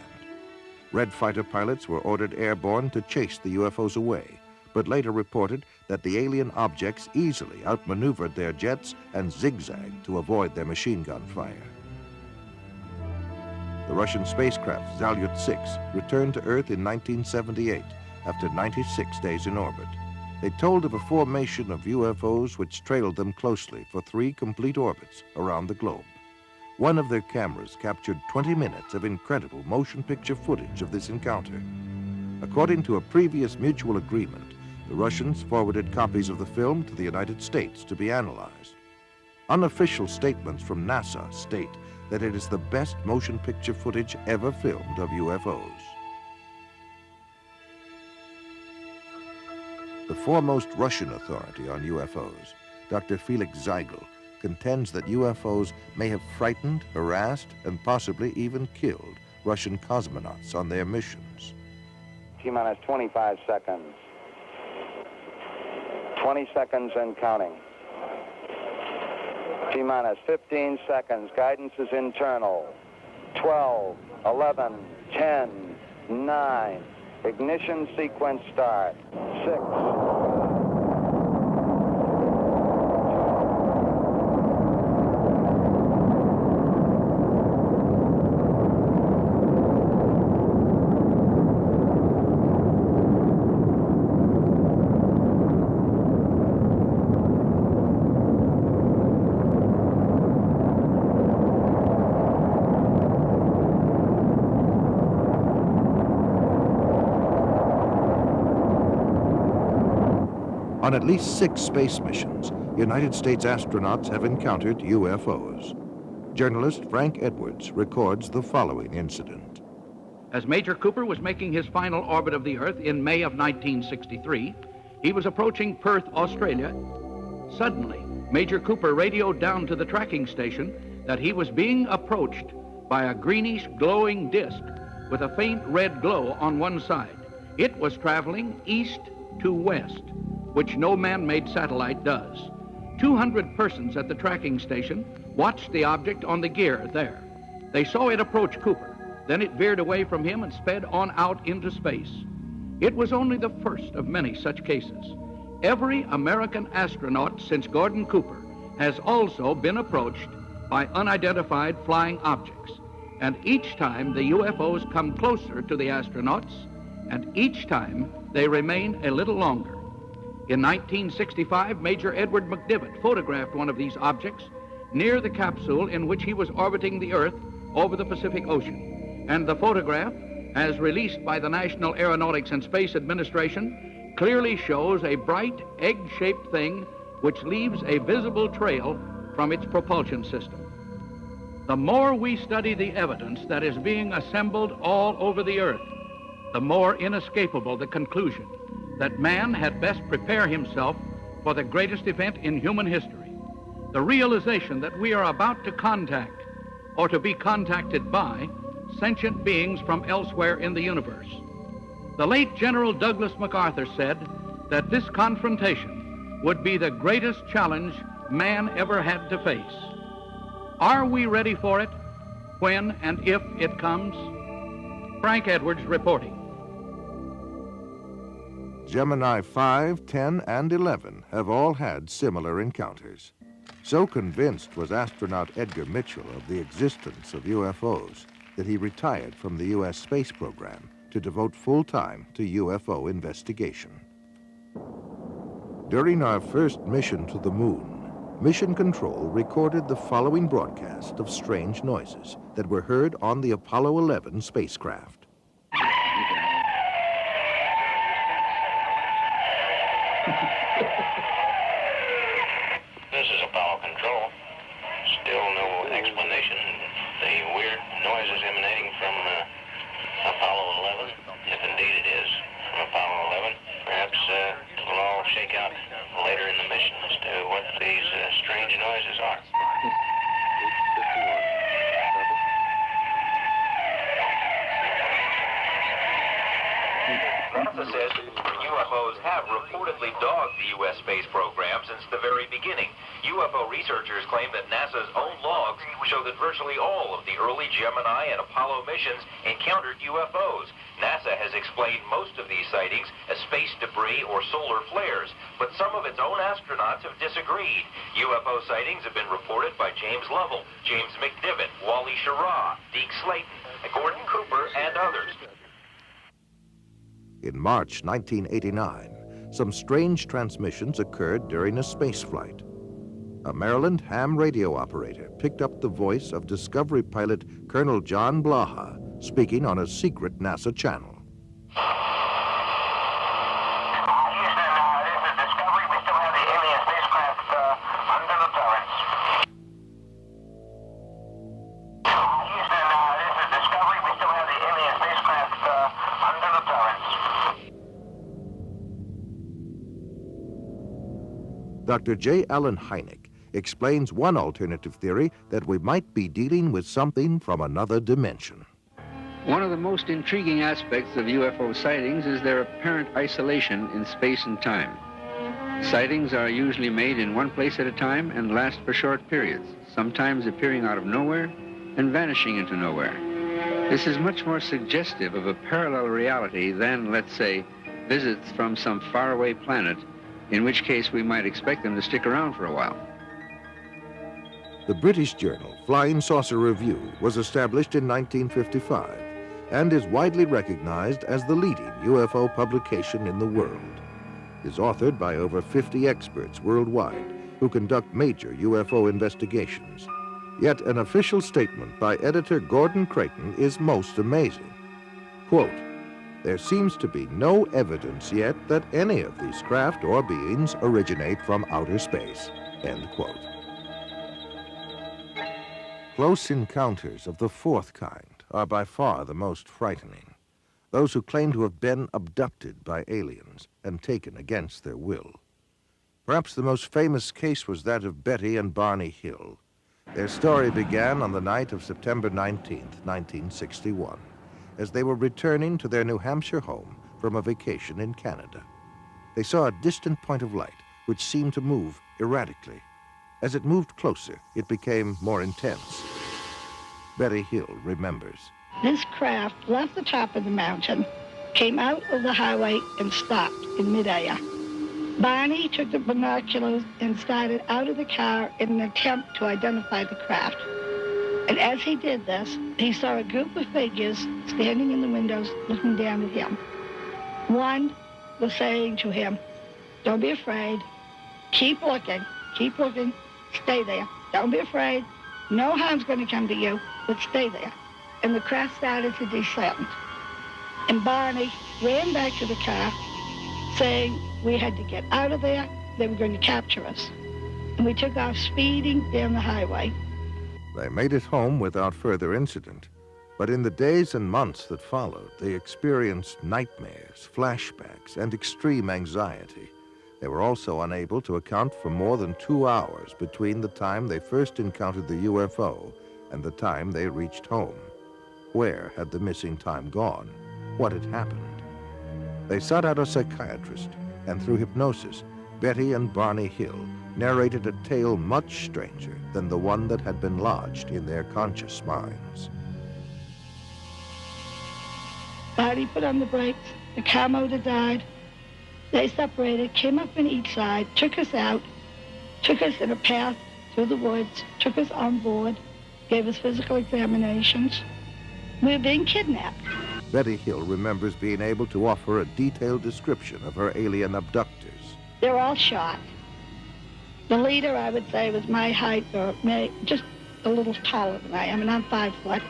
A: Red fighter pilots were ordered airborne to chase the UFOs away, but later reported that the alien objects easily outmaneuvered their jets and zigzagged to avoid their machine gun fire. The Russian spacecraft Salyut 6 returned to Earth in 1978 after 96 days in orbit. They told of a formation of UFOs which trailed them closely for 3 complete orbits around the globe. One of their cameras captured 20 minutes of incredible motion picture footage of this encounter. According to a previous mutual agreement, the Russians forwarded copies of the film to the United States to be analyzed. Unofficial statements from NASA state that it is the best motion picture footage ever filmed of UFOs. The foremost Russian authority on UFOs, Dr. Felix Zeigel, contends that UFOs may have frightened, harassed, and possibly even killed Russian cosmonauts on their missions.
Q: T-minus 25 seconds. 20 seconds and counting. T-minus 15 seconds. Guidance is internal. 12, 11, 10, 9. Ignition sequence start. 6.
A: On at least 6 space missions, United States astronauts have encountered UFOs. Journalist Frank Edwards records the following incident.
M: As Major Cooper was making his final orbit of the Earth in May of 1963, he was approaching Perth, Australia. Suddenly, Major Cooper radioed down to the tracking station that he was being approached by a greenish glowing disk with a faint red glow on one side. It was traveling east to west, which no man-made satellite does. 200 persons at the tracking station watched the object on the gear there. They saw it approach Cooper. Then it veered away from him and sped on out into space. It was only the first of many such cases. Every American astronaut since Gordon Cooper has also been approached by unidentified flying objects. And each time the UFOs come closer to the astronauts, and each time they remain a little longer. In 1965, Major Edward McDivitt photographed one of these objects near the capsule in which he was orbiting the Earth over the Pacific Ocean. And the photograph, as released by the National Aeronautics and Space Administration, clearly shows a bright egg-shaped thing which leaves a visible trail from its propulsion system. The more we study the evidence that is being assembled all over the Earth, the more inescapable the conclusion that man had best prepare himself for the greatest event in human history, the realization that we are about to contact or to be contacted by sentient beings from elsewhere in the universe. The late General Douglas MacArthur said that this confrontation would be the greatest challenge man ever had to face. Are we ready for it when and if it comes? Frank Edwards reporting.
A: Gemini 5, 10, and 11 have all had similar encounters. So convinced was astronaut Edgar Mitchell of the existence of UFOs that he retired from the U.S. space program to devote full time to UFO investigation. During our first mission to the moon, Mission Control recorded the following broadcast of strange noises that were heard on the Apollo 11 spacecraft.
R: This is Apollo Control. Still no explanation. The weird noises emanating from Apollo 11, if indeed it is from Apollo 11. Perhaps it'll all shake out later in the mission as to what these strange noises are.
S: NASA says UFOs have reportedly dogged the U.S. space program since the very beginning. UFO researchers claim that NASA's own logs show that virtually all of the early Gemini and Apollo missions encountered UFOs. NASA has explained most of these sightings as space debris or solar flares, but some of its own astronauts have disagreed. UFO sightings have been reported by James Lovell, James McDivitt, Wally Schirra, Deke Slayton, Gordon Cooper, and others.
A: In March 1989, some strange transmissions occurred during a space flight. A Maryland ham radio operator picked up the voice of Discovery pilot Colonel John Blaha speaking on a secret NASA channel. Dr. J. Allen Hynek explains one alternative theory that we might be dealing with something from another dimension.
J: One of the most intriguing aspects of UFO sightings is their apparent isolation in space and time. Sightings are usually made in one place at a time and last for short periods, sometimes appearing out of nowhere and vanishing into nowhere. This is much more suggestive of a parallel reality than, let's say, visits from some faraway planet, in which case we might expect them to stick around for a while.
A: The British journal Flying Saucer Review was established in 1955 and is widely recognized as the leading UFO publication in the world. It is authored by over 50 experts worldwide who conduct major UFO investigations. Yet an official statement by editor Gordon Creighton is most amazing. Quote, "There seems to be no evidence yet that any of these craft or beings originate from outer space." End quote. Close encounters of the fourth kind are by far the most frightening. Those who claim to have been abducted by aliens and taken against their will. Perhaps the most famous case was that of Betty and Barney Hill. Their story began on the night of September 19th, 1961. As they were returning to their New Hampshire home from a vacation in Canada. They saw a distant point of light which seemed to move erratically. As it moved closer, it became more intense. Betty Hill remembers.
T: This craft left the top of the mountain, came out of the highway, and stopped in midair. Barney took the binoculars and started out of the car in an attempt to identify the craft. And as he did this, he saw a group of figures standing in the windows looking down at him. One was saying to him, "Don't be afraid. Keep looking, stay there. Don't be afraid. No harm's going to come to you, but stay there." And the craft started to descend. And Barney ran back to the car saying we had to get out of there. They were going to capture us. And we took off speeding down the highway.
A: They made it home without further incident, but in the days and months that followed, they experienced nightmares, flashbacks, and extreme anxiety. They were also unable to account for more than 2 hours between the time they first encountered the UFO and the time they reached home. Where had the missing time gone? What had happened? They sought out a psychiatrist, and through hypnosis, Betty and Barney Hill narrated a tale much stranger than the one that had been lodged in their conscious minds.
T: Barney put on the brakes, the car motor died. They separated, came up on each side, took us out, took us in a path through the woods, took us on board, gave us physical examinations. We were being kidnapped.
A: Betty Hill remembers being able to offer a detailed description of her alien abductors.
T: They were all shot. The leader, I would say, was my height, or just a little taller than I am, and I'm 5 foot.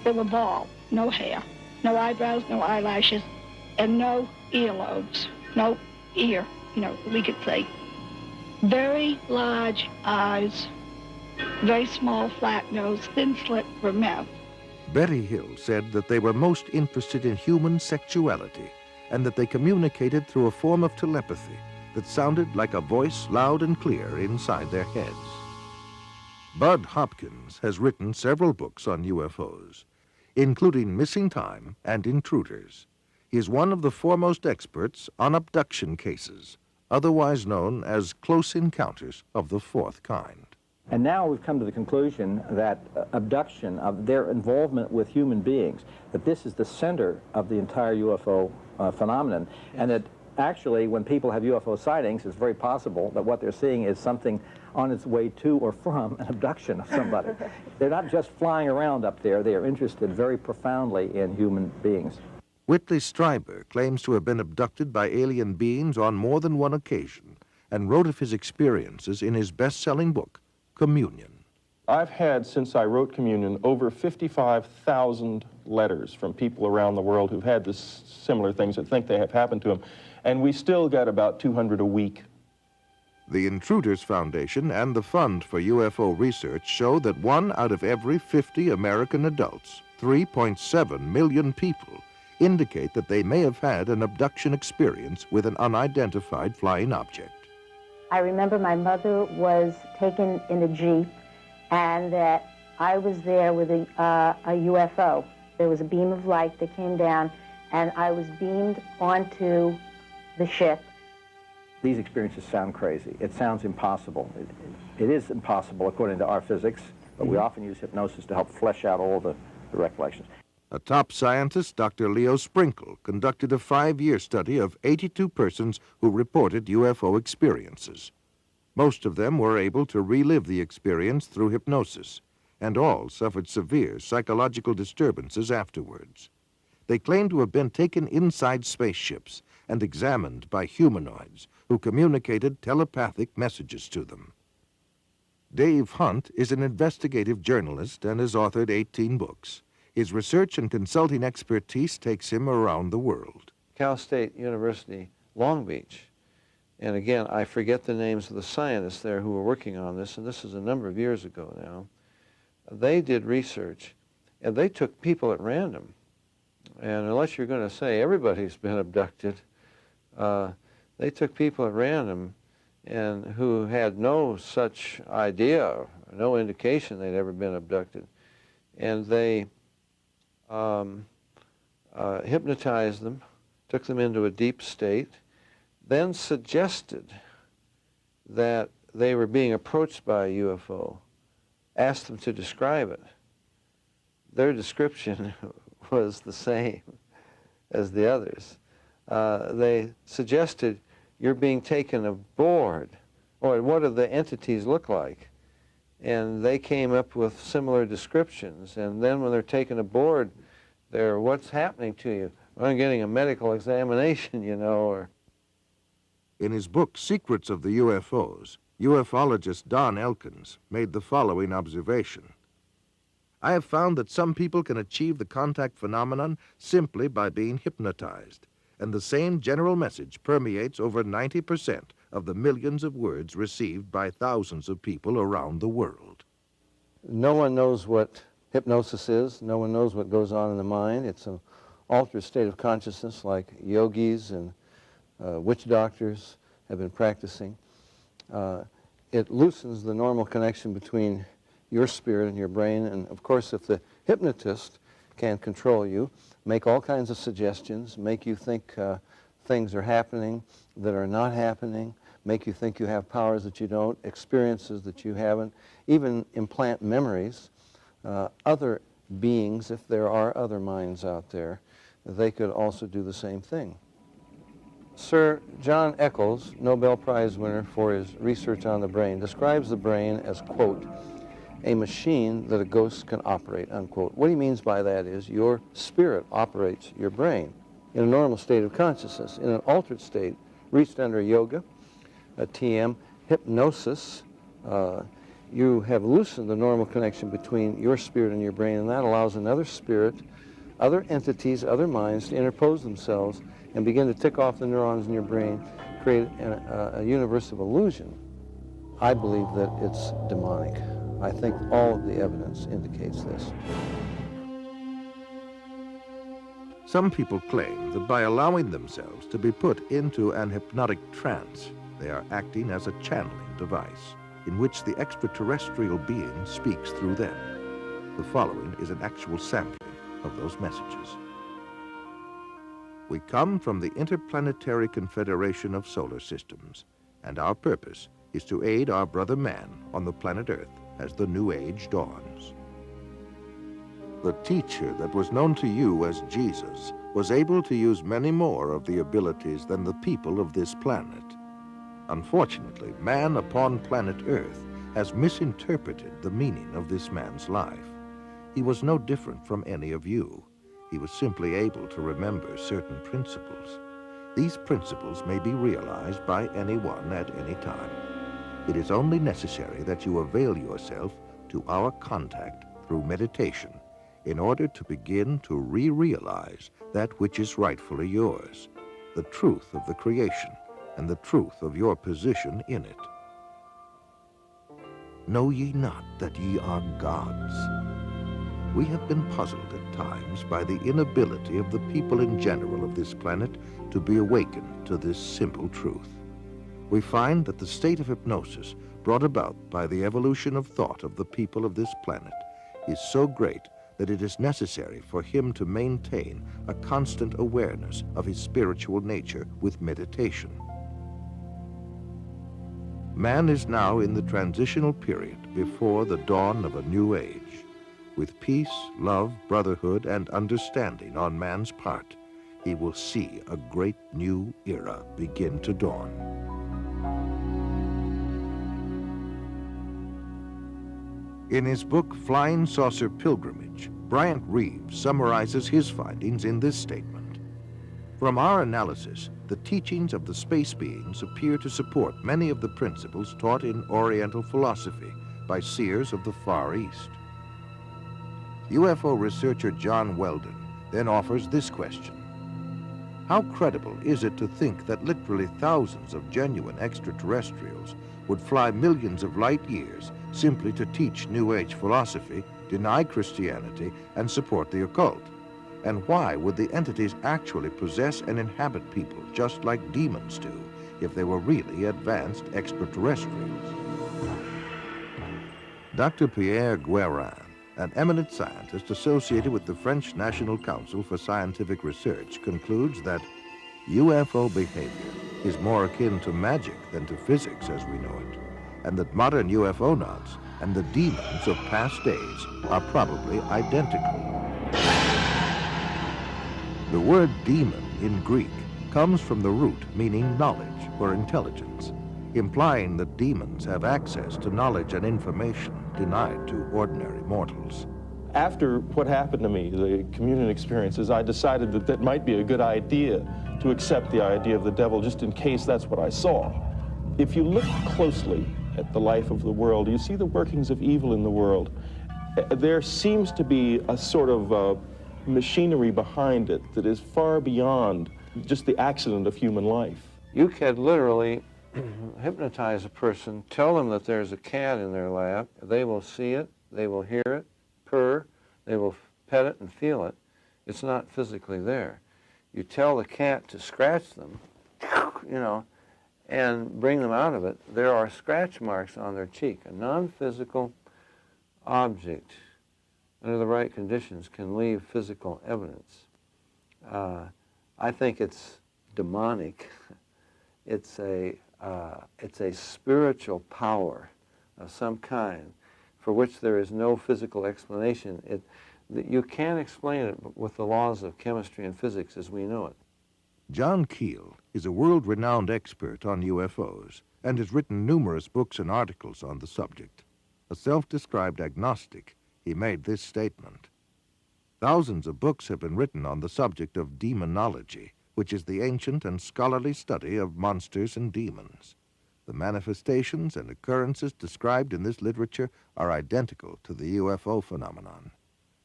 T: They were bald, no hair, no eyebrows, no eyelashes, and no earlobes, no ear, we could say. Very large eyes, very small, flat nose, thin slit for a mouth.
A: Betty Hill said that they were most interested in human sexuality and that they communicated through a form of telepathy that sounded like a voice loud and clear inside their heads. Bud Hopkins has written several books on UFOs, including Missing Time and Intruders. He is one of the foremost experts on abduction cases otherwise known as close encounters of the fourth kind.
U: And now we've come to the conclusion that abduction, of their involvement with human beings, that this is the center of the entire UFO phenomenon, and that actually when people have UFO sightings, it's very possible that what they're seeing is something on its way to or from an abduction of somebody. They're not just flying around up there, they are interested very profoundly in human beings.
A: Whitley Strieber claims to have been abducted by alien beings on more than one occasion and wrote of his experiences in his best-selling book, Communion.
V: I've had, since I wrote Communion, over 55,000 letters from people around the world who've had this similar things that think they have happened to them, and we still get about 200 a week.
A: The Intruders Foundation and the Fund for UFO Research show that 1 out of every 50 American adults, 3.7 million people, indicate that they may have had an abduction experience with an unidentified flying object.
W: I remember my mother was taken in a Jeep and that I was there with a UFO. There was a beam of light that came down and I was beamed onto the ship.
U: These experiences sound crazy. It sounds impossible. It is impossible according to our physics, but we often use hypnosis to help flesh out all the recollections.
A: A top scientist, Dr. Leo Sprinkle, conducted a 5-year study of 82 persons who reported UFO experiences. Most of them were able to relive the experience through hypnosis, and all suffered severe psychological disturbances afterwards. They claimed to have been taken inside spaceships and examined by humanoids who communicated telepathic messages to them. Dave Hunt is an investigative journalist and has authored 18 books. His research and consulting expertise takes him around the world.
H: Cal State University, Long Beach. And again, I forget the names of the scientists there who were working on this, and this is a number of years ago now. They did research, and they took people at random. And unless you're going to say everybody's been abducted, they took people at random and who had no such idea, no indication they'd ever been abducted. And they hypnotized them, took them into a deep state, then suggested that they were being approached by a UFO, asked them to describe it. Their description was the same as the others. They suggested, you're being taken aboard, or what do the entities look like? And they came up with similar descriptions. And then when they're taken aboard, they're, what's happening to you? I'm getting a medical examination, you know, or...
A: In his book, Secrets of the UFOs, ufologist Don Elkins made the following observation. I have found that some people can achieve the contact phenomenon simply by being hypnotized, and the same general message permeates over 90% of the millions of words received by thousands of people around the world.
H: No one knows what hypnosis is. No one knows what goes on in the mind. It's an altered state of consciousness like yogis and witch doctors have been practicing. It loosens the normal connection between your spirit and your brain, and of course if the hypnotist can control you, make all kinds of suggestions, make you think things are happening that are not happening, make you think you have powers that you don't, experiences that you haven't, even implant memories. Other beings, if there are other minds out there, they could also do the same thing. Sir John Eccles, Nobel Prize winner for his research on the brain, describes the brain as, quote, a machine that a ghost can operate, unquote. What he means by that is your spirit operates your brain in a normal state of consciousness. In an altered state, reached under yoga, a TM, hypnosis, you have loosened the normal connection between your spirit and your brain, and that allows another spirit, other entities, other minds to interpose themselves and begin to tick off the neurons in your brain, create a universe of illusion. I believe that it's demonic. I think all of the evidence indicates this.
A: Some people claim that by allowing themselves to be put into an hypnotic trance, they are acting as a channeling device in which the extraterrestrial being speaks through them. The following is an actual sampling of those messages. We come from the Interplanetary Confederation of Solar Systems, and our purpose is to aid our brother man on the planet Earth as the new age dawns. The teacher that was known to you as Jesus was able to use many more of the abilities than the people of this planet. Unfortunately, man upon planet Earth has misinterpreted the meaning of this man's life. He was no different from any of you. He was simply able to remember certain principles. These principles may be realized by anyone at any time. It is only necessary that you avail yourself to our contact through meditation in order to begin to re-realize that which is rightfully yours, the truth of the creation and the truth of your position in it. Know ye not that ye are gods? We have been puzzled at times by the inability of the people in general of this planet to be awakened to this simple truth. We find that the state of hypnosis brought about by the evolution of thought of the people of this planet is so great that it is necessary for him to maintain a constant awareness of his spiritual nature with meditation. Man is now in the transitional period before the dawn of a new age. With peace, love, brotherhood, and understanding on man's part, he will see a great new era begin to dawn. In his book, Flying Saucer Pilgrimage, Bryant Reeves summarizes his findings in this statement. From our analysis, the teachings of the space beings appear to support many of the principles taught in Oriental philosophy by seers of the Far East. UFO researcher John Weldon then offers this question. How credible is it to think that literally thousands of genuine extraterrestrials would fly millions of light years simply to teach New Age philosophy, deny Christianity, and support the occult? And why would the entities actually possess and inhabit people just like demons do if they were really advanced extraterrestrials? Dr. Pierre Guérin, an eminent scientist associated with the French National Council for Scientific Research, concludes that UFO behavior is more akin to magic than to physics as we know it, and that modern UFOnauts and the demons of past days are probably identical. The word demon in Greek comes from the root meaning knowledge or intelligence, implying that demons have access to knowledge and information denied to ordinary mortals.
V: After what happened to me, the communion experiences, I decided that that might be a good idea to accept the idea of the devil just in case that's what I saw. If you look closely at the life of the world, you see the workings of evil in the world. There seems to be a sort of machinery behind it that is far beyond just the accident of human life.
H: You can literally hypnotize a person, tell them that there's a cat in their lap, they will see it, they will hear it, purr, they will pet it and feel it. It's not physically there. You tell the cat to scratch them, you know, and bring them out of it. There are scratch marks on their cheek. A non-physical object, under the right conditions, can leave physical evidence. I think it's demonic. It's a spiritual power of some kind for which there is no physical explanation. You can't explain it with the laws of chemistry and physics as we know it.
A: John Keel is a world-renowned expert on UFOs and has written numerous books and articles on the subject. A self-described agnostic, he made this statement. Thousands of books have been written on the subject of demonology, which is the ancient and scholarly study of monsters and demons. The manifestations and occurrences described in this literature are identical to the UFO phenomenon.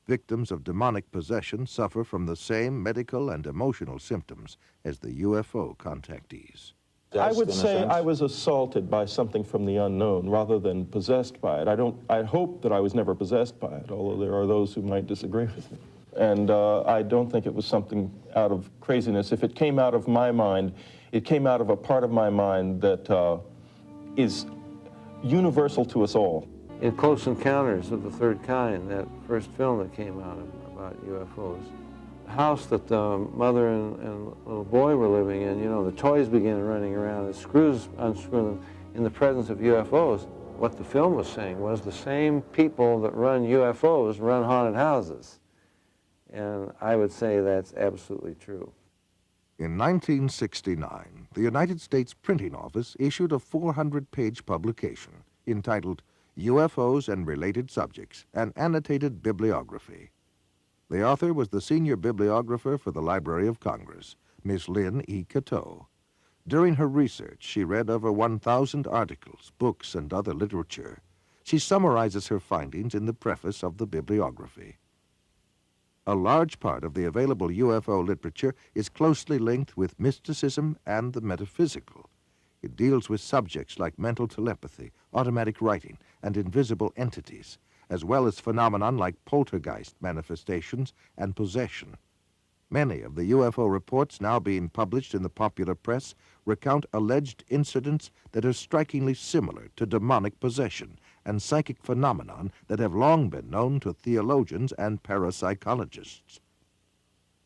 A: Victims of demonic possession suffer from the same medical and emotional symptoms as the UFO contactees.
V: I would say I was assaulted by something from the unknown rather than possessed by it. I hope that I was never possessed by it, although there are those who might disagree with me. And I don't think it was something out of craziness. If it came out of my mind, it came out of a part of my mind that is universal to us all.
H: In Close Encounters of the Third Kind, that first film that came out about UFOs,
C: house that the mother and little boy were living in, you know, the toys began running around, the screws unscrewing in the presence of UFOs. What the film was saying was the same people that run UFOs run haunted houses. And I would say that's absolutely true.
A: In 1969, the United States Printing Office issued a 400-page publication entitled UFOs and Related Subjects, an Annotated Bibliography. The author was the senior bibliographer for the Library of Congress, Miss Lynn E. Cateau. During her research, she read over 1,000 articles, books, and other literature. She summarizes her findings in the preface of the bibliography. A large part of the available UFO literature is closely linked with mysticism and the metaphysical. It deals with subjects like mental telepathy, automatic writing, and invisible entities, as well as phenomenon like poltergeist manifestations and possession. Many of the UFO reports now being published in the popular press recount alleged incidents that are strikingly similar to demonic possession and psychic phenomenon that have long been known to theologians and parapsychologists.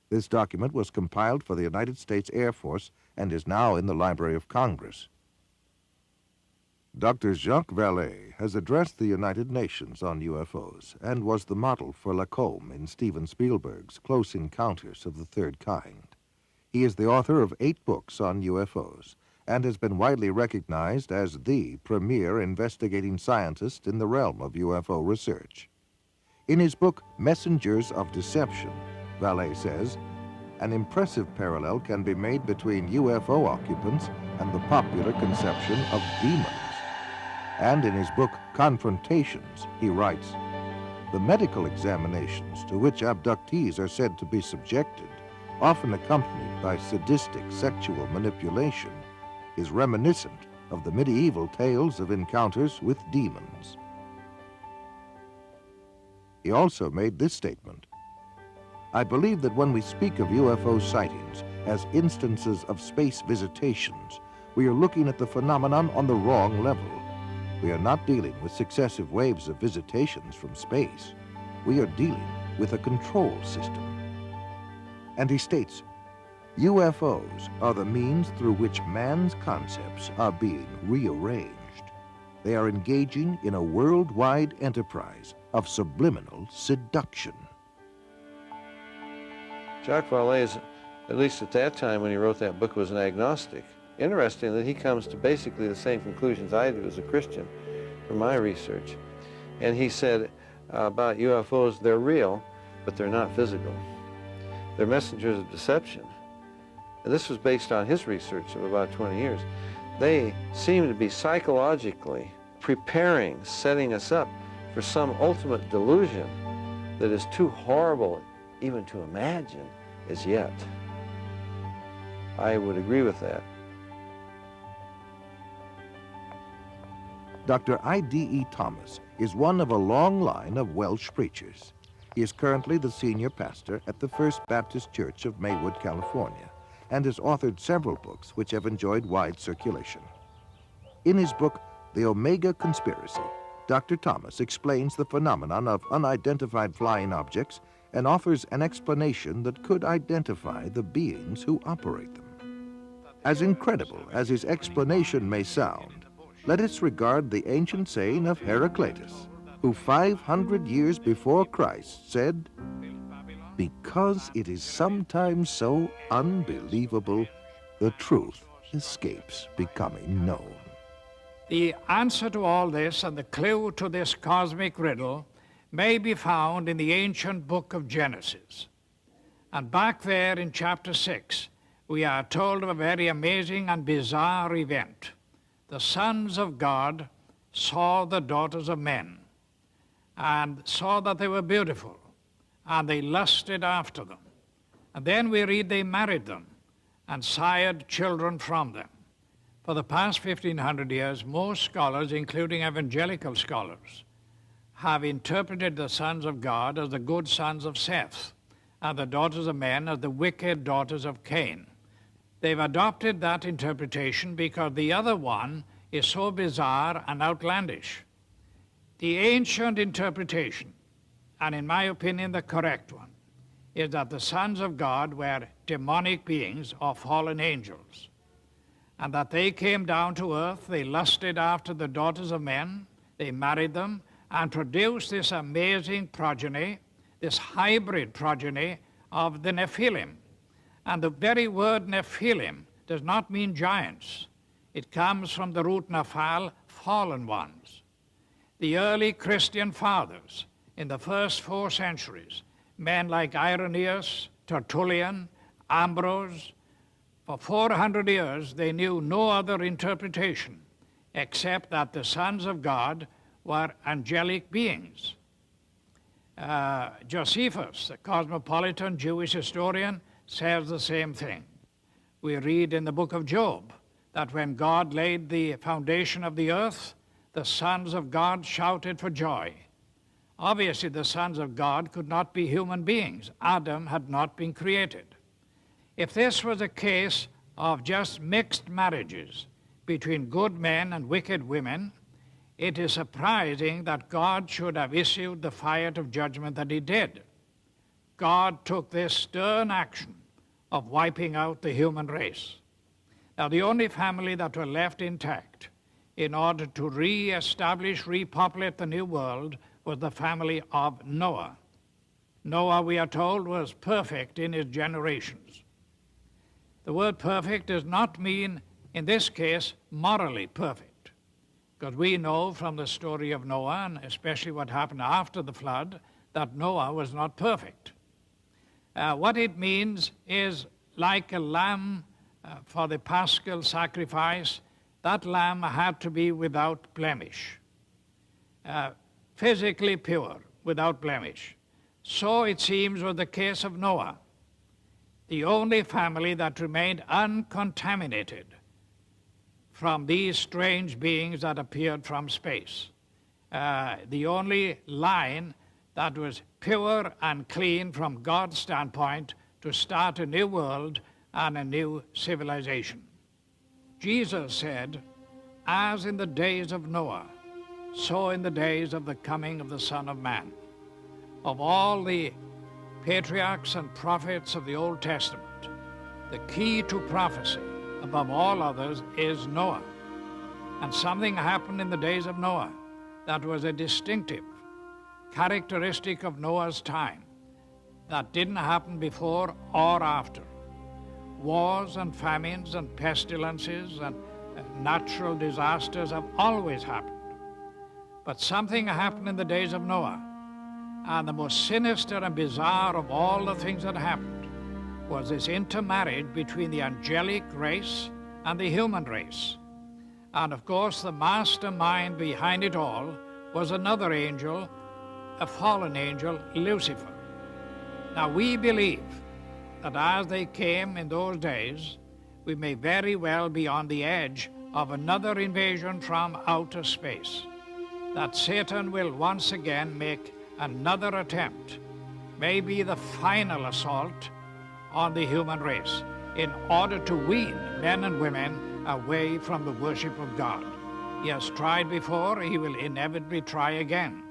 A: This document was compiled for the United States Air Force and is now in the Library of Congress. Dr. Jacques Vallée has addressed the United Nations on UFOs and was the model for Lacombe in Steven Spielberg's Close Encounters of the Third Kind. He is the author of 8 books on UFOs and has been widely recognized as the premier investigating scientist in the realm of UFO research. In his book, Messengers of Deception, Vallée says, an impressive parallel can be made between UFO occupants and the popular conception of demons. And in his book, Confrontations, he writes, the medical examinations to which abductees are said to be subjected, often accompanied by sadistic sexual manipulation, is reminiscent of the medieval tales of encounters with demons. He also made this statement, I believe that when we speak of UFO sightings as instances of space visitations, we are looking at the phenomenon on the wrong level. We are not dealing with successive waves of visitations from space. We are dealing with a control system. And he states, UFOs are the means through which man's concepts are being rearranged. They are engaging in a worldwide enterprise of subliminal seduction.
C: Jacques Vallée, at least at that time when he wrote that book, was an agnostic. Interesting that he comes to basically the same conclusions I do as a Christian from my research. And he said about UFOs, they're real, but they're not physical. They're messengers of deception. And this was based on his research of about 20 years. They seem to be psychologically preparing, setting us up for some ultimate delusion that is too horrible even to imagine as yet. I would agree with that.
A: Dr. I.D.E. Thomas is one of a long line of Welsh preachers. He is currently the senior pastor at the First Baptist Church of Maywood, California, and has authored several books which have enjoyed wide circulation. In his book, The Omega Conspiracy, Dr. Thomas explains the phenomenon of unidentified flying objects and offers an explanation that could identify the beings who operate them. As incredible as his explanation may sound, let us regard the ancient saying of Heraclitus, who 500 years before Christ said, because it is sometimes so unbelievable, the truth escapes becoming known.
D: The answer to all this and the clue to this cosmic riddle may be found in the ancient book of Genesis. And back there in chapter 6, we are told of a very amazing and bizarre event. The sons of God saw the daughters of men and saw that they were beautiful, and they lusted after them. And then we read they married them and sired children from them. For the past 1,500 years, most scholars, including evangelical scholars, have interpreted the sons of God as the good sons of Seth, and the daughters of men as the wicked daughters of Cain. They've adopted that interpretation because the other one is so bizarre and outlandish. The ancient interpretation, and in my opinion the correct one, is that the sons of God were demonic beings or fallen angels, and that they came down to earth, they lusted after the daughters of men, they married them, and produced this amazing progeny, this hybrid progeny of the Nephilim. And the very word Nephilim does not mean giants. It comes from the root Nephal, fallen ones. The early Christian fathers in the first 4 centuries, men like Irenaeus, Tertullian, Ambrose, for 400 years they knew no other interpretation except that the sons of God were angelic beings. Josephus, the cosmopolitan Jewish historian, says the same thing. We read in the book of Job that when God laid the foundation of the earth, the sons of God shouted for joy. Obviously, the sons of God could not be human beings. Adam had not been created. If this was a case of just mixed marriages between good men and wicked women, it is surprising that God should have issued the fire of judgment that he did. God took this stern action of wiping out the human race. Now, the only family that were left intact in order to re-establish, repopulate the new world was the family of Noah. Noah, we are told, was perfect in his generations. The word perfect does not mean, in this case, morally perfect, because we know from the story of Noah, and especially what happened after the flood, that Noah was not perfect. What it means is like a lamb for the paschal sacrifice, that lamb had to be without blemish, physically pure, without blemish. So it seems was the case of Noah, the only family that remained uncontaminated from these strange beings that appeared from space. The only line that was pure and clean from God's standpoint to start a new world and a new civilization. Jesus said, as in the days of Noah, so in the days of the coming of the Son of Man. Of all the patriarchs and prophets of the Old Testament, the key to prophecy above all others is Noah. And something happened in the days of Noah that was a distinctive characteristic of Noah's time that didn't happen before or after. Wars and famines and pestilences and natural disasters have always happened. But something happened in the days of Noah, and the most sinister and bizarre of all the things that happened was this intermarriage between the angelic race and the human race. And of course, the mastermind behind it all was another angel, a fallen angel, Lucifer. Now, we believe that as they came in those days, we may very well be on the edge of another invasion from outer space, that Satan will once again make another attempt, maybe the final assault on the human race, in order to wean men and women away from the worship of God. He has tried before, he will inevitably try again.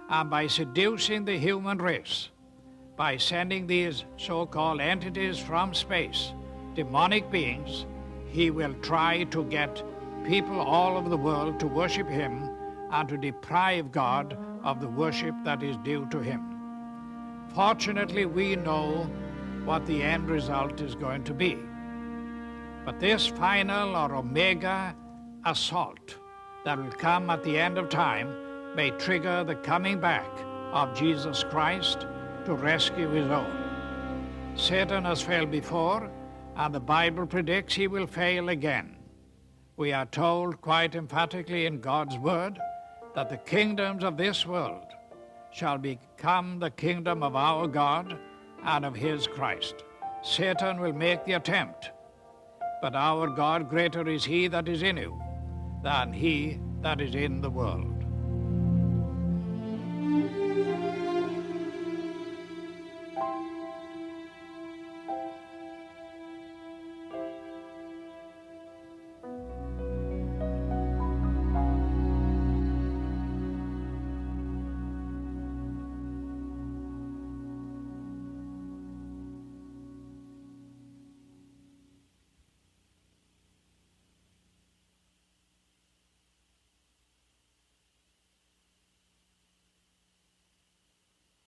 D: And by seducing the human race, by sending these so-called entities from space, demonic beings, he will try to get people all over the world to worship him and to deprive God of the worship that is due to him. Fortunately, we know what the end result is going to be. But this final or omega assault that will come at the end of time may trigger the coming back of Jesus Christ to rescue his own. Satan has failed before, and the Bible predicts he will fail again. We are told quite emphatically in God's word that the kingdoms of this world shall become the kingdom of our God and of his Christ. Satan will make the attempt, but our God, greater is he that is in you than he that is in the world.